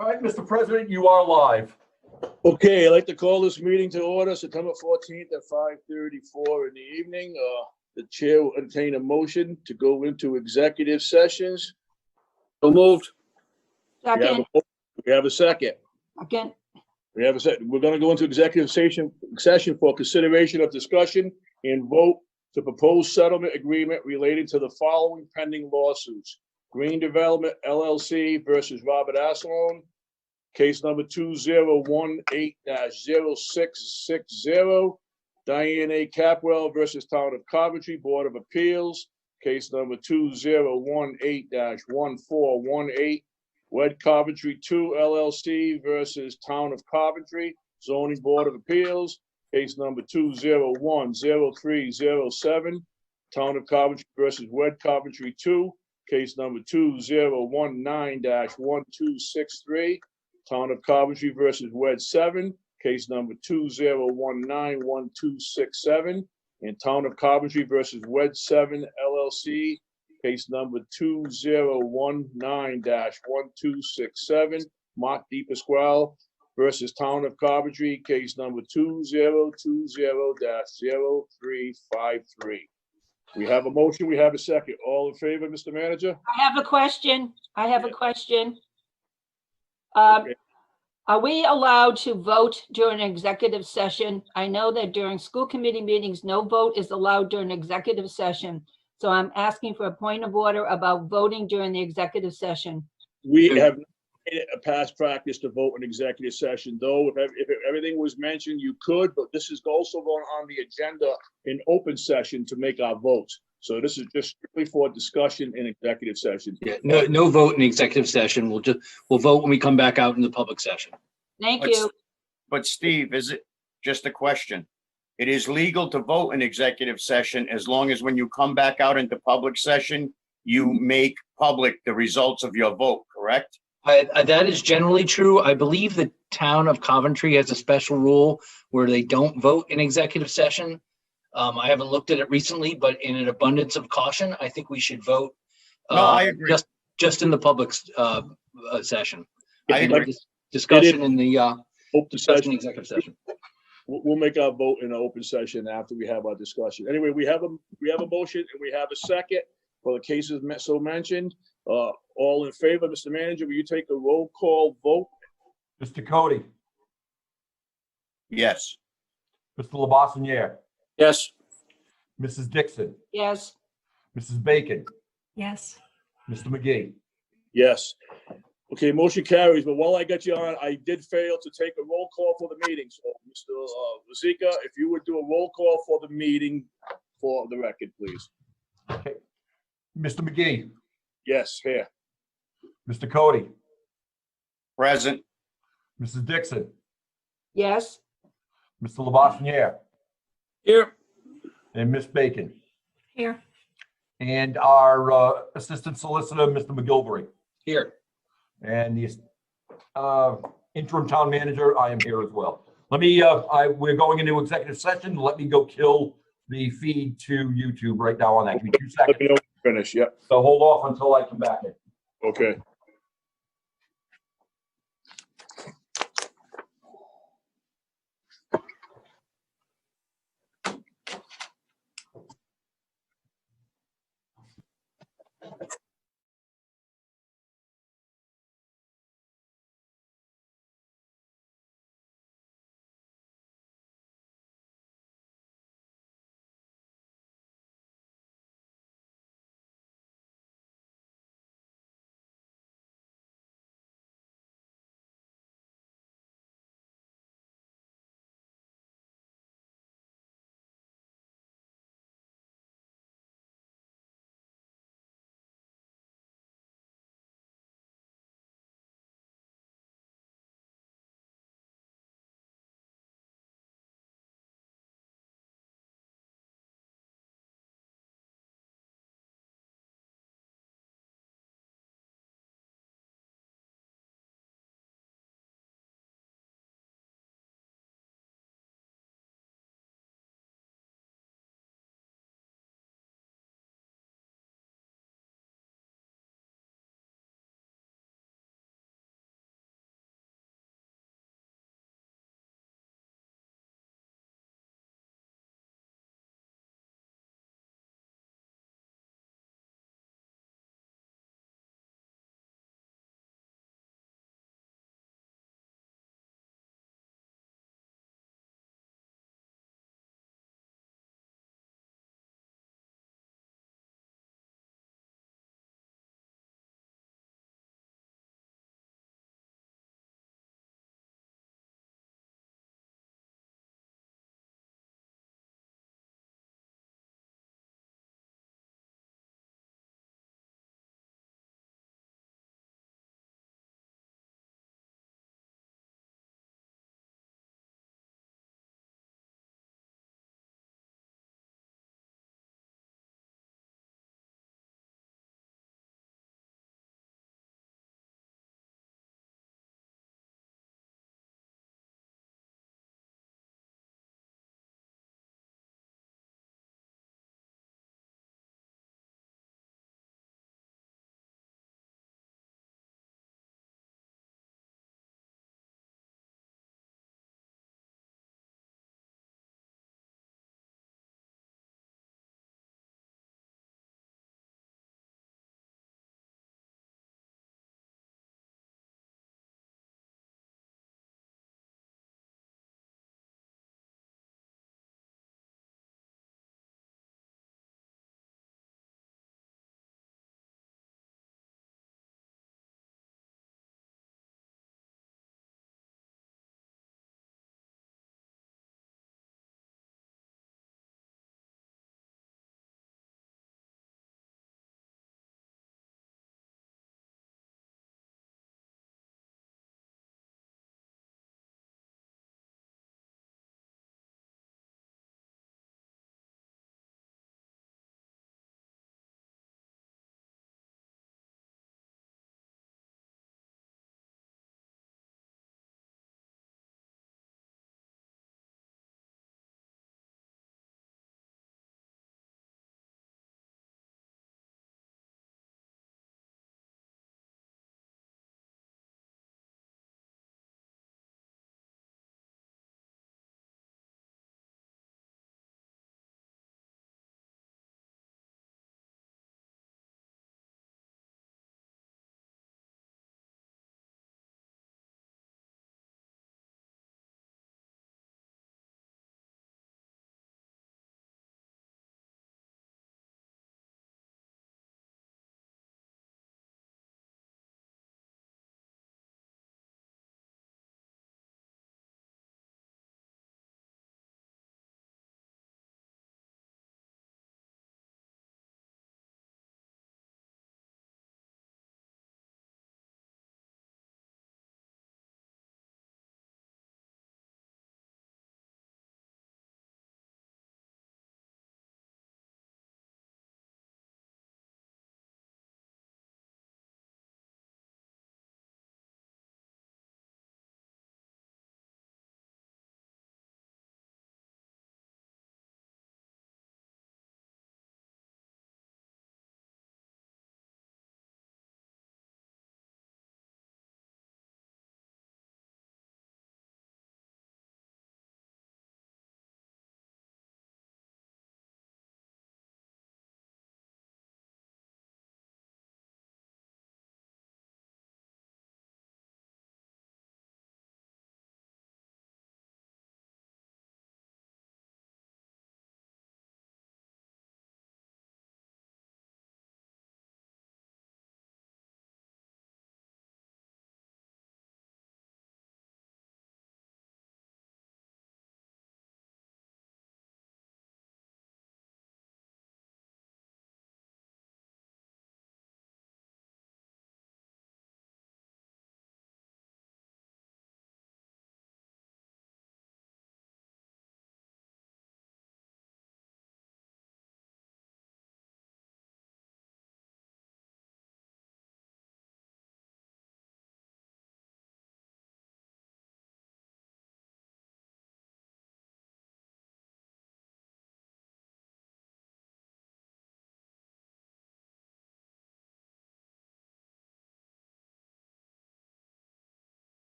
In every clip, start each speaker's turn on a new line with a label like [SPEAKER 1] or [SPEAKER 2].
[SPEAKER 1] All right, Mr. President, you are live.
[SPEAKER 2] Okay, I'd like to call this meeting to order September 14th at 5:34 in the evening. The chair will entertain a motion to go into executive sessions.
[SPEAKER 3] So moved.
[SPEAKER 4] Second,
[SPEAKER 2] We have a second.
[SPEAKER 4] again,
[SPEAKER 2] We have a second. We're going to go into executive session for consideration of discussion and vote to propose settlement agreement related to the following pending lawsuits. Green Development LLC versus Robert Assalone. Case number 2018-0660. Diane A. Capwel versus Town of Coventry Board of Appeals. Case number 2018-1418. Wed Coventry 2 LLC versus Town of Coventry Zoning Board of Appeals. Case number 2010307. Town of Coventry versus Wed Coventry 2. Case number 2019-1263. Town of Coventry versus Wed 7. Case number 2019-1267. And Town of Coventry versus Wed 7 LLC. Case number 2019-1267. Mark D. Pasquale versus Town of Coventry. Case number 2020-0353. We have a motion. We have a second. All in favor, Mr. Manager?
[SPEAKER 4] I have a question.
[SPEAKER 2] Okay.
[SPEAKER 4] Are we allowed to vote during an executive session? I know that during school committee meetings, no vote is allowed during executive session. So I'm asking for a point of order about voting during the executive session.
[SPEAKER 2] We have made it a past practice to vote in executive session, though. If everything was mentioned, you could, but this is also going on the agenda in open session to make our votes. So this is just strictly for discussion in executive session.
[SPEAKER 3] Yeah, no vote in executive session. We'll vote when we come back out in the public session.
[SPEAKER 4] Thank you.
[SPEAKER 5] But Steve, is it just a question? It is legal to vote in executive session as long as when you come back out into public session, you make public the results of your vote, correct?
[SPEAKER 3] That is generally true. I believe the town of Coventry has a special rule where they don't vote in executive session. I haven't looked at it recently, but in an abundance of caution, I think we should vote.
[SPEAKER 5] No, I agree.
[SPEAKER 3] Just in the public session.
[SPEAKER 5] I agree.
[SPEAKER 3] Discussion in the
[SPEAKER 2] Open
[SPEAKER 3] discussion
[SPEAKER 2] session.
[SPEAKER 3] executive session.
[SPEAKER 2] We'll make our vote in an open session after we have our discussion. Anyway, we have a motion and we have a second for the cases so mentioned. All in favor, Mr. Manager, will you take a roll call vote?
[SPEAKER 1] Mr. Cody,
[SPEAKER 5] Yes.
[SPEAKER 1] Mr. Labassiniere,
[SPEAKER 3] Yes.
[SPEAKER 1] Mrs. Dixon,
[SPEAKER 4] Yes,
[SPEAKER 1] Mrs. Bacon,
[SPEAKER 6] Yes.
[SPEAKER 1] Mr. McGee.
[SPEAKER 2] Yes. Okay, motion carries, but while I got you on, I did fail to take a roll call for the meeting. So, Mr. Wazika, if you would do a roll call for the meeting for the record, please.
[SPEAKER 1] Okay. Mr. McGee,
[SPEAKER 2] Yes, here.
[SPEAKER 1] Mr. Cody,
[SPEAKER 5] Present.
[SPEAKER 1] Mrs. Dixon,
[SPEAKER 4] yes,
[SPEAKER 1] Mr. Labassiniere,
[SPEAKER 3] Here.
[SPEAKER 1] and Miss Bacon.
[SPEAKER 6] Here.
[SPEAKER 1] And our assistant solicitor, Mr. McGilvery.
[SPEAKER 3] Here.
[SPEAKER 1] And the interim town manager, I am here as well. Let me, we're going into executive session. Let me go kill the feed to YouTube right now on that. Give me 2
[SPEAKER 2] Let me
[SPEAKER 1] seconds.
[SPEAKER 2] know when you finish. Yep.
[SPEAKER 1] So hold off until I come back in.
[SPEAKER 2] Okay.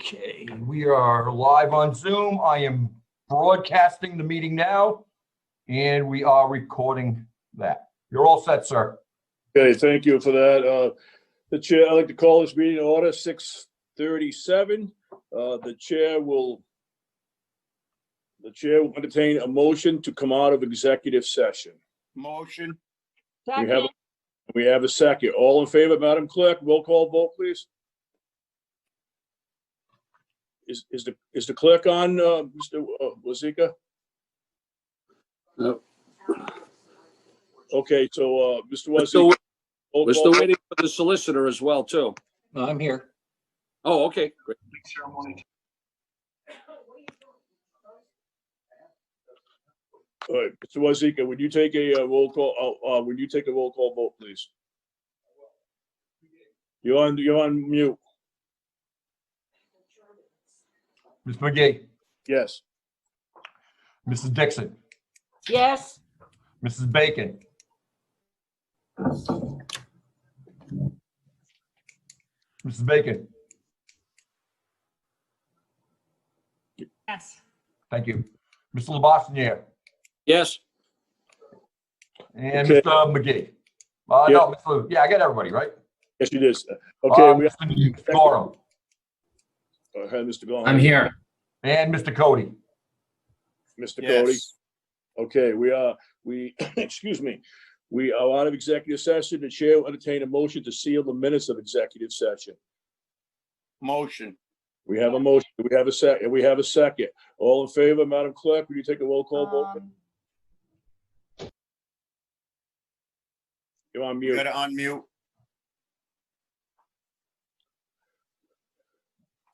[SPEAKER 1] Okay, we are live on Zoom. I am broadcasting the meeting now, and we are recording that. You're all set, sir.
[SPEAKER 2] Okay, thank you for that. The chair, I'd like to call this meeting to order, 6:37. The chair will entertain a motion to come out of executive session.
[SPEAKER 5] Motion.
[SPEAKER 4] Second.
[SPEAKER 2] We have a second. All in favor, Madam Clerk, roll call vote, please. Is the clerk on, Mr. Wazika?
[SPEAKER 6] No.
[SPEAKER 2] Okay, so, Mr.
[SPEAKER 6] We're still,
[SPEAKER 2] Wazika. roll
[SPEAKER 6] we're
[SPEAKER 2] call
[SPEAKER 6] still
[SPEAKER 2] vote.
[SPEAKER 6] waiting for the solicitor as well, too.
[SPEAKER 3] No, I'm here.
[SPEAKER 6] Oh, okay, great.
[SPEAKER 2] All right, Mr. Wazika, would you take a roll call, vote, please? You're on mute.
[SPEAKER 1] Ms. McGee,
[SPEAKER 2] Yes.
[SPEAKER 1] Mrs. Dixon,
[SPEAKER 4] Yes.
[SPEAKER 1] Mrs. Bacon, Mrs. Bacon,
[SPEAKER 4] Yes.
[SPEAKER 1] thank you. Mr. LeBassinier
[SPEAKER 6] Yes,
[SPEAKER 1] and
[SPEAKER 2] Okay.
[SPEAKER 1] Mr. McGee. Yeah, I got everybody, right?
[SPEAKER 2] Yes, you did. Okay, we
[SPEAKER 1] Mr. Gorham
[SPEAKER 2] have Mr. Gorham.
[SPEAKER 7] I'm here.
[SPEAKER 1] and Mr. Cody.
[SPEAKER 2] Mr. Cody.
[SPEAKER 5] Yes.
[SPEAKER 2] Okay, excuse me. We are out of executive session. The chair will entertain a motion to seal the minutes of executive session.
[SPEAKER 5] Motion.
[SPEAKER 2] We have a motion. We have a second. All in favor, Madam Clerk, will you take a roll call vote? You're on
[SPEAKER 5] You
[SPEAKER 2] mute.
[SPEAKER 5] gotta unmute.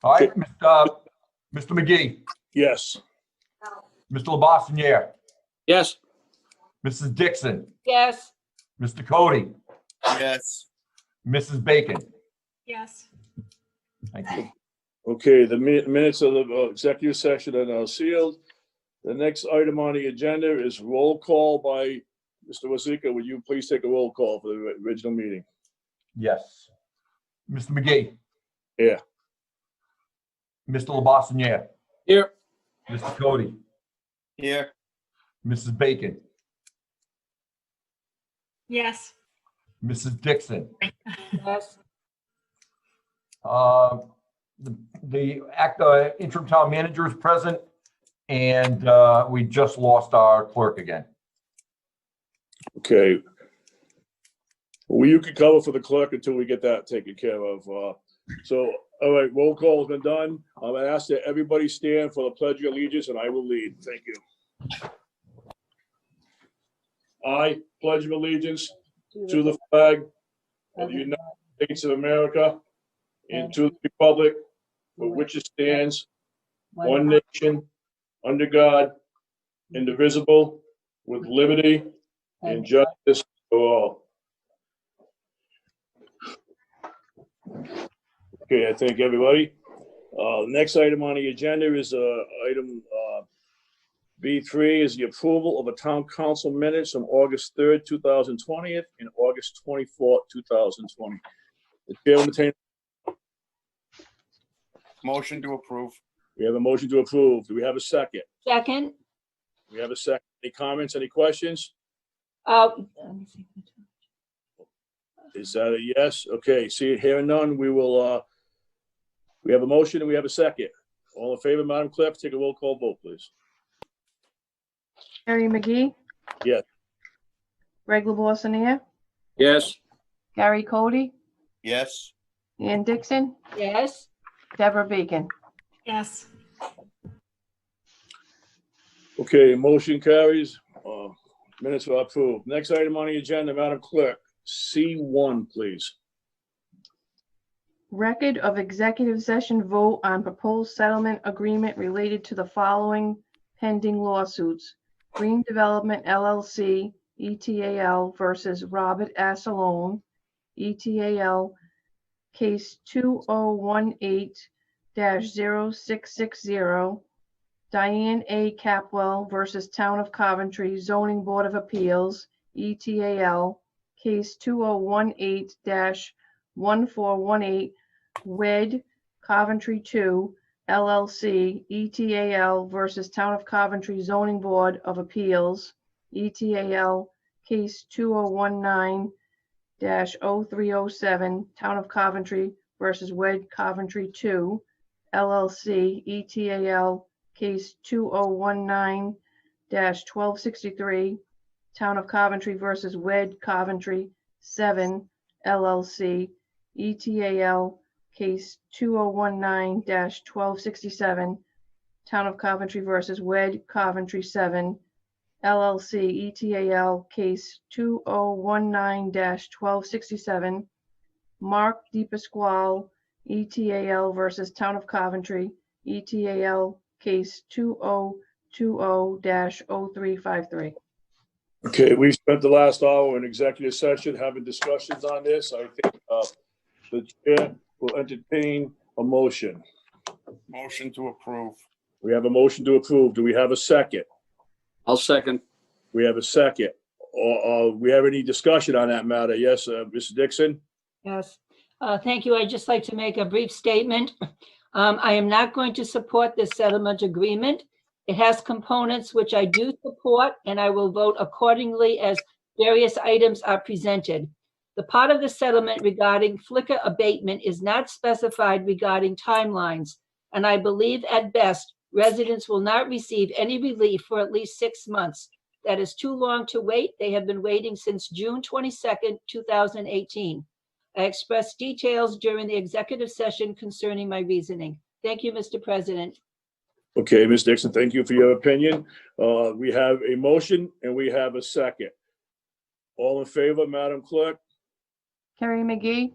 [SPEAKER 1] All right, Mr. McGee,
[SPEAKER 2] Yes.
[SPEAKER 1] Mr. LeBassinier,
[SPEAKER 6] yes,
[SPEAKER 1] Mrs. Dixon,
[SPEAKER 4] Yes.
[SPEAKER 1] Mr. Cody,
[SPEAKER 5] Yes.
[SPEAKER 1] Mrs. Bacon.
[SPEAKER 4] Yes.
[SPEAKER 1] Thank you.
[SPEAKER 2] Okay, the minutes of the executive session are now sealed. The next item on the agenda is roll call by Mr. Wazika. Would you please take a roll call for the original meeting?
[SPEAKER 1] Yes. Mr. McGee.
[SPEAKER 2] Yeah.
[SPEAKER 1] Mr. LeBassinier,
[SPEAKER 6] here,
[SPEAKER 1] Mr. Cody,
[SPEAKER 5] Here.
[SPEAKER 1] Mrs. Bacon,
[SPEAKER 4] Yes.
[SPEAKER 1] Mrs. Dixon.
[SPEAKER 4] Yes.
[SPEAKER 1] The interim town manager is present, and we just lost our clerk again.
[SPEAKER 2] Okay. Well, you can cover for the clerk until we get that taken care of. So, all right, roll call has been done. I'm gonna ask that everybody stand for the pledge of allegiance, and I will lead. Thank you. I pledge of allegiance to the flag of the United States of America and to the republic for which it stands, one nation, under God, indivisible, with liberty and justice for all. Okay, I thank everybody. Next item on the agenda is item B3 is the approval of a town council minutes from August 3rd, 2020 and August 24th, 2020. The chair will entertain.
[SPEAKER 5] Motion to approve.
[SPEAKER 2] We have a motion to approve. Do we have a second?
[SPEAKER 4] Second.
[SPEAKER 2] We have a second. Any comments, any questions?
[SPEAKER 4] Let me see.
[SPEAKER 2] Is that a yes? Okay, see it here and none. We will, we have a motion and we have a second. All in favor, Madam Clerk, take a roll call vote, please.
[SPEAKER 8] Gary McGee?
[SPEAKER 2] Yes.
[SPEAKER 8] Greg LeBassinier?
[SPEAKER 6] yes,
[SPEAKER 8] Gary Cody?
[SPEAKER 5] Yes.
[SPEAKER 8] Ann Dixon?
[SPEAKER 4] Yes.
[SPEAKER 8] Deborah Bacon?
[SPEAKER 4] Yes.
[SPEAKER 2] Okay, motion carries. Minutes are approved. Next item on the agenda, Madam Clerk, C1, please.
[SPEAKER 8] Record of executive session vote on proposed settlement agreement related to the following pending lawsuits. Green Development LLC, ETAL versus Robert Assalone, ETAL, case 2018-0660. Diane A. Capwel versus Town of Coventry Zoning Board of Appeals, ETAL, case 2018-1418, Wed Coventry 2, LLC, ETAL versus Town of Coventry Zoning Board of Appeals, ETAL, case 2019-0307, Town of Coventry versus Wed Coventry 2, LLC, ETAL, case 2019-1263, Town of Coventry versus Wed Coventry 7, LLC, ETAL, case 2019-1267, Town of Coventry versus Wed Coventry 7, LLC, ETAL, case 2019-1267, Mark DePasquale, ETAL versus Town of Coventry, ETAL, case 2020-0353.
[SPEAKER 2] Okay, we spent the last hour in executive session having discussions on this. I think the chair will entertain a motion.
[SPEAKER 5] Motion to approve.
[SPEAKER 2] We have a motion to approve. Do we have a second?
[SPEAKER 6] I'll second.
[SPEAKER 2] We have a second. Or we have any discussion on that matter? Yes, Mr. Dixon?
[SPEAKER 4] Yes, thank you. I'd just like to make a brief statement. I am not going to support this settlement agreement. It has components which I do support, and I will vote accordingly as various items are presented. The part of the settlement regarding flicker abatement is not specified regarding timelines, and I believe at best residents will not receive any relief for at least 6 months. That is too long to wait. They have been waiting since June 22nd, 2018. I expressed details during the executive session concerning my reasoning. Thank you, Mr. President.
[SPEAKER 2] Okay, Ms. Dixon, thank you for your opinion. We have a motion and we have a second. All in favor, Madam Clerk?
[SPEAKER 8] Carrie McGee,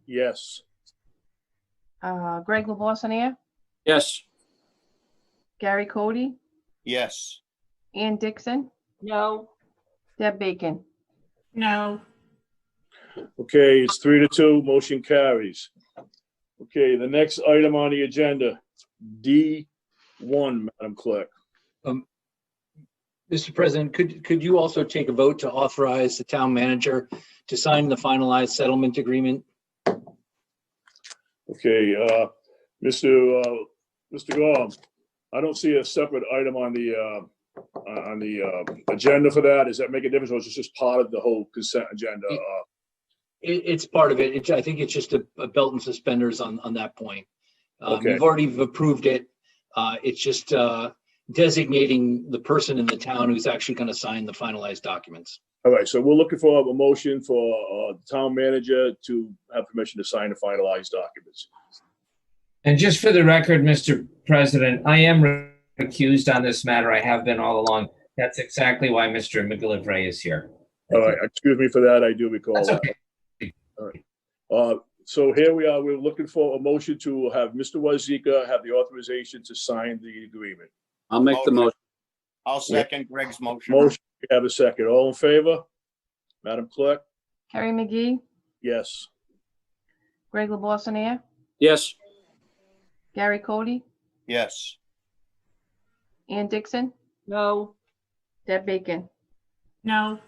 [SPEAKER 2] Yes.
[SPEAKER 8] Greg LaBoissoniere,
[SPEAKER 6] Yes.
[SPEAKER 8] Gary Cody,
[SPEAKER 5] Yes.
[SPEAKER 8] Ann Dixon,
[SPEAKER 4] No,
[SPEAKER 8] Deb Bacon.
[SPEAKER 7] No.
[SPEAKER 2] Okay, it's 3-2, motion carries. Okay, the next item on the agenda, D1, Madam Clerk.
[SPEAKER 3] Mr. President, could you also take a vote to authorize the town manager to sign the finalized settlement agreement?
[SPEAKER 2] Okay, Mr. Gorham, I don't see a separate item on the agenda for that. Does that make a difference, or is it just part of the whole consent agenda?
[SPEAKER 3] It's part of it. I think it's just a belt and suspenders on that point.
[SPEAKER 2] Okay.
[SPEAKER 3] You've already approved it. It's just designating the person in the town who's actually going to sign the finalized documents.
[SPEAKER 2] All right, so we're looking for a motion for the town manager to have permission to sign the finalized documents.
[SPEAKER 9] And just for the record, Mr. President, I am recused on this matter. I have been all along. That's exactly why Mr. McGillivray is here.
[SPEAKER 2] All right, excuse me for that. I do recall
[SPEAKER 9] That's
[SPEAKER 2] that.
[SPEAKER 9] okay.
[SPEAKER 2] All right. So here we are. We're looking for a motion to have Mr. Wazika have the authorization to sign the agreement.
[SPEAKER 6] I'll make the motion.
[SPEAKER 5] I'll second Greg's motion.
[SPEAKER 2] Motion, we have a second. All in favor? Madam Clerk?
[SPEAKER 8] Carrie McGee,
[SPEAKER 2] Yes.
[SPEAKER 8] Greg LaBoissoniere,
[SPEAKER 6] Yes.
[SPEAKER 8] Gary Cody,
[SPEAKER 5] Yes.
[SPEAKER 8] Ann Dixon,
[SPEAKER 4] no,
[SPEAKER 8] Deb Bacon.
[SPEAKER 7] No.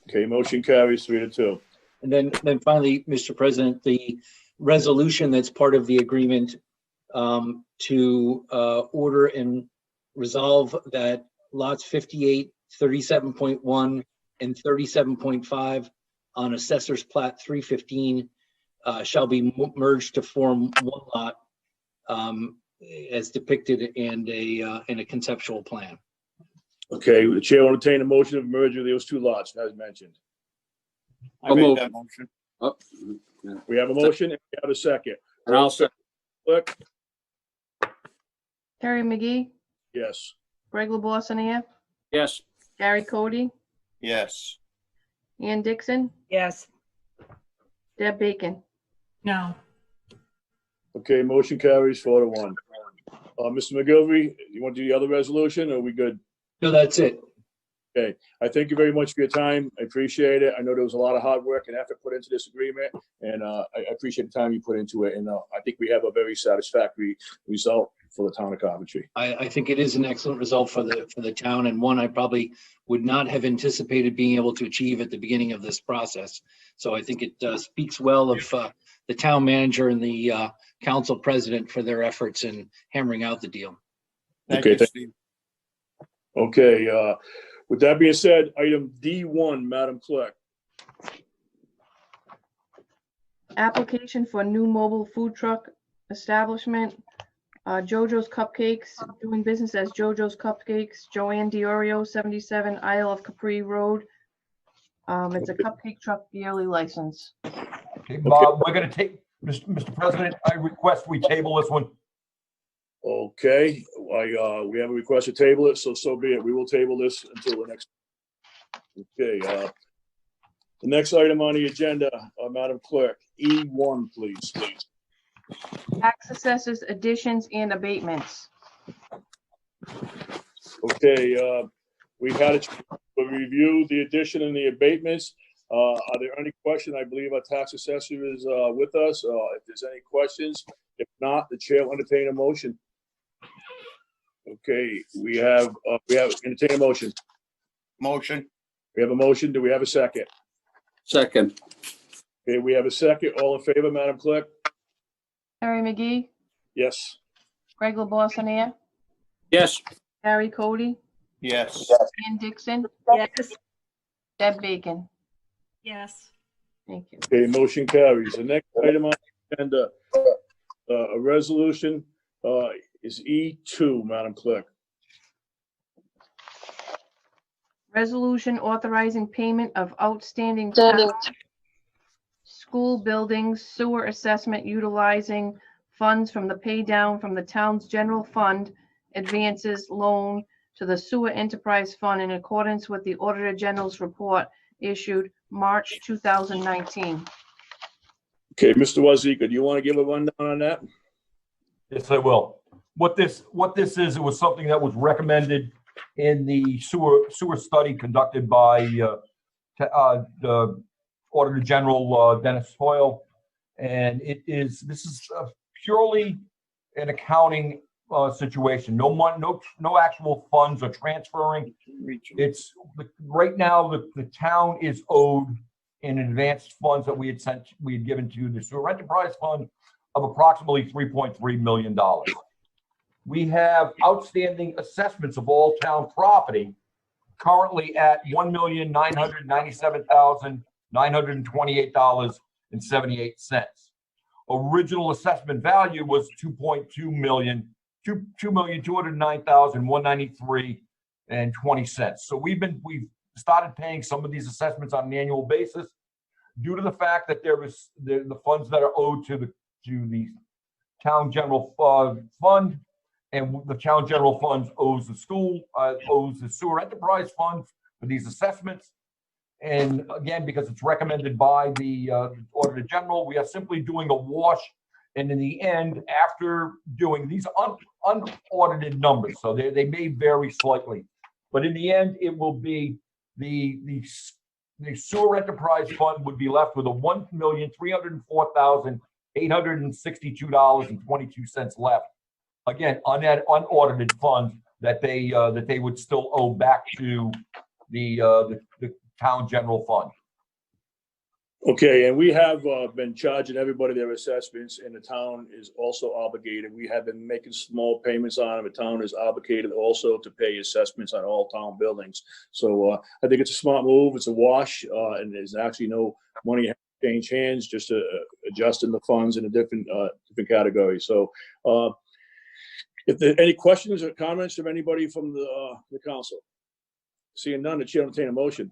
[SPEAKER 2] Okay, motion carries 3-2.
[SPEAKER 3] And then finally, Mr. President, the resolution that's part of the agreement to order and resolve that lots 58, 37.1, and 37.5 on Assessor's Plat 315 shall be merged to form one lot as depicted in a conceptual plan.
[SPEAKER 2] Okay, the chair will entertain a motion of merger of those two lots, as mentioned.
[SPEAKER 5] I made that motion.
[SPEAKER 6] Oh,
[SPEAKER 2] We have a motion and we have a second.
[SPEAKER 6] and I'll second.
[SPEAKER 2] Clerk?
[SPEAKER 8] Carrie McGee,
[SPEAKER 2] Yes.
[SPEAKER 8] Greg LaBoissoniere,
[SPEAKER 6] Yes.
[SPEAKER 8] Gary Cody,
[SPEAKER 5] Yes.
[SPEAKER 8] Ann Dixon,
[SPEAKER 4] yes,
[SPEAKER 8] Deb Bacon.
[SPEAKER 7] No.
[SPEAKER 2] Okay, motion carries 4-1. Mr. McGillivray, you want to do the other resolution, or are we good?
[SPEAKER 3] No, that's it.
[SPEAKER 2] Okay, I thank you very much for your time. I appreciate it. I know there was a lot of hard work and effort put into this agreement, and I appreciate the time you put into it. And I think we have a very satisfactory result for the town of Coventry.
[SPEAKER 3] I think it is an excellent result for the town, and one I probably would not have anticipated being able to achieve at the beginning of this process. So I think it speaks well of the town manager and the council president for their efforts in hammering out the deal.
[SPEAKER 5] Thank
[SPEAKER 2] Okay,
[SPEAKER 5] you,
[SPEAKER 2] thank-
[SPEAKER 5] Steve.
[SPEAKER 2] Okay, with that being said, item D1, Madam Clerk.
[SPEAKER 8] Application for new mobile food truck establishment. JoJo's Cupcakes, doing business as JoJo's Cupcakes, Joanne Diorio, 77 Isle of Capri Road. It's a cupcake truck yearly license.
[SPEAKER 1] Okay, Bob, we're gonna take, Mr. President, I request we table this one.
[SPEAKER 2] Okay, we have a request to table it, so be it. We will table this until the next. Okay, the next item on the agenda, Madam Clerk, E1, please.
[SPEAKER 8] Tax assessors, additions and abatements.
[SPEAKER 2] Okay, we've had a chance to review the addition and the abatements. Are there any questions? I believe our tax assessor is with us. If there's any questions, if not, the chair will entertain a motion. Okay, we have entertain a motion.
[SPEAKER 5] Motion.
[SPEAKER 2] We have a motion. Do we have a second?
[SPEAKER 6] Second.
[SPEAKER 2] Okay, we have a second. All in favor, Madam Clerk?
[SPEAKER 8] Harry McGee,
[SPEAKER 2] Yes.
[SPEAKER 8] Greg LaBossinier,
[SPEAKER 6] Yes.
[SPEAKER 8] Harry Cody,
[SPEAKER 5] Yes.
[SPEAKER 8] Ann Dixon,
[SPEAKER 7] Yes.
[SPEAKER 8] Deb Bacon.
[SPEAKER 7] Yes.
[SPEAKER 8] Thank you.
[SPEAKER 2] Okay, motion carries. The next item on the agenda, a resolution, is E2, Madam Clerk.
[SPEAKER 8] Resolution authorizing payment of outstanding town school buildings sewer assessment utilizing funds from the pay down from the town's general fund advances loan to the sewer enterprise fund in accordance with the Auditor General's report issued March 2019.
[SPEAKER 2] Okay, Mr. Wazika, do you want to give a rundown on that?
[SPEAKER 1] Yes, I will. What this is, it was something that was recommended in the sewer study conducted by the Auditor General Dennis Hoyle, and this is purely an accounting situation. No actual funds are transferring. It's right now the town is owed in advanced funds that we had given to the sewer enterprise fund of approximately $3.3 million. We have outstanding assessments of all town property currently at $1,997,928.78. Original assessment value was $2,209,193.20. So we've started paying some of these assessments on an annual basis due to the fact that there was the funds that are owed to the town general fund, and the town general funds owes the sewer enterprise funds for these assessments. And again, because it's recommended by the Auditor General, we are simply doing a wash. And in the end, after doing these unaudited numbers, so they may vary slightly, but in the end, it will be the sewer enterprise fund would be left with a $1,304,862.22 left. Again, unaudited funds that they would still owe back to the town general fund.
[SPEAKER 2] Okay, and we have been charging everybody their assessments, and the town is also obligated. We have been making small payments on them. The town is obligated also to pay assessments on all town buildings. So I think it's a smart move. It's a wash, and there's actually no money change hands, just adjusting the funds in a different category. So if there are any questions or comments from anybody from the council, seeing none, the chair will entertain a motion.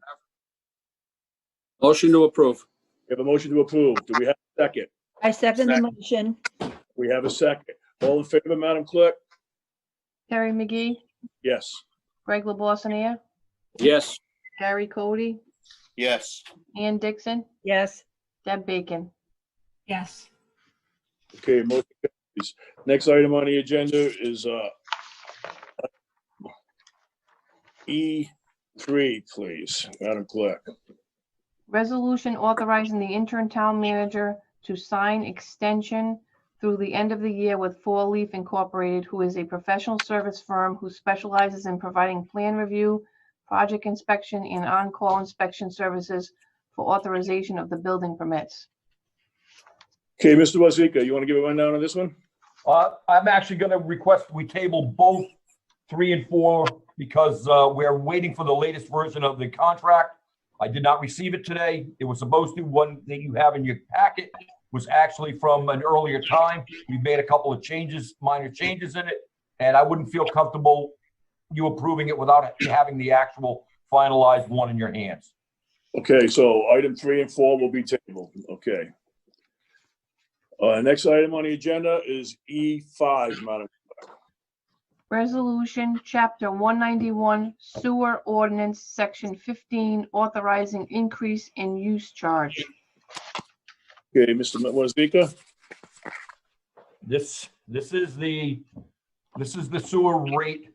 [SPEAKER 6] Motion to approve.
[SPEAKER 2] We have a motion to approve. Do we have a second?
[SPEAKER 7] I second the
[SPEAKER 5] Second.
[SPEAKER 7] motion.
[SPEAKER 2] We have a second. All in favor, Madam Clerk?
[SPEAKER 8] Harry McGee,
[SPEAKER 2] Yes.
[SPEAKER 8] Greg LaBossinier,
[SPEAKER 6] Yes.
[SPEAKER 8] Harry Cody,
[SPEAKER 5] Yes.
[SPEAKER 8] Ann Dixon,
[SPEAKER 7] Yes.
[SPEAKER 8] Deb Bacon.
[SPEAKER 7] Yes.
[SPEAKER 2] Okay, motion carries. Next item on the agenda is E3, please, Madam Clerk.
[SPEAKER 8] Resolution authorizing the interim town manager to sign extension through the end of the year with Four Leaf Incorporated, who is a professional service firm who specializes in providing plan review, project inspection, and on-call inspection services for authorization of the building permits.
[SPEAKER 2] Okay, Mr. Wazika, you want to give a rundown on this one?
[SPEAKER 1] I'm actually going to request we table both 3 and 4 because we're waiting for the latest version of the contract. I did not receive it today. It was supposed to, one that you have in your packet was actually from an earlier time. We made a couple of changes, minor changes in it, and I wouldn't feel comfortable you approving it without having the actual finalized one in your hands.
[SPEAKER 2] Okay, so item 3 and 4 will be tabled. Okay. Next item on the agenda is E5, Madam.
[SPEAKER 8] Resolution, Chapter 191, Sewer Ordinance, Section 15, authorizing increase in use charge.
[SPEAKER 2] Okay, Mr. Wazika?
[SPEAKER 1] This is the sewer rate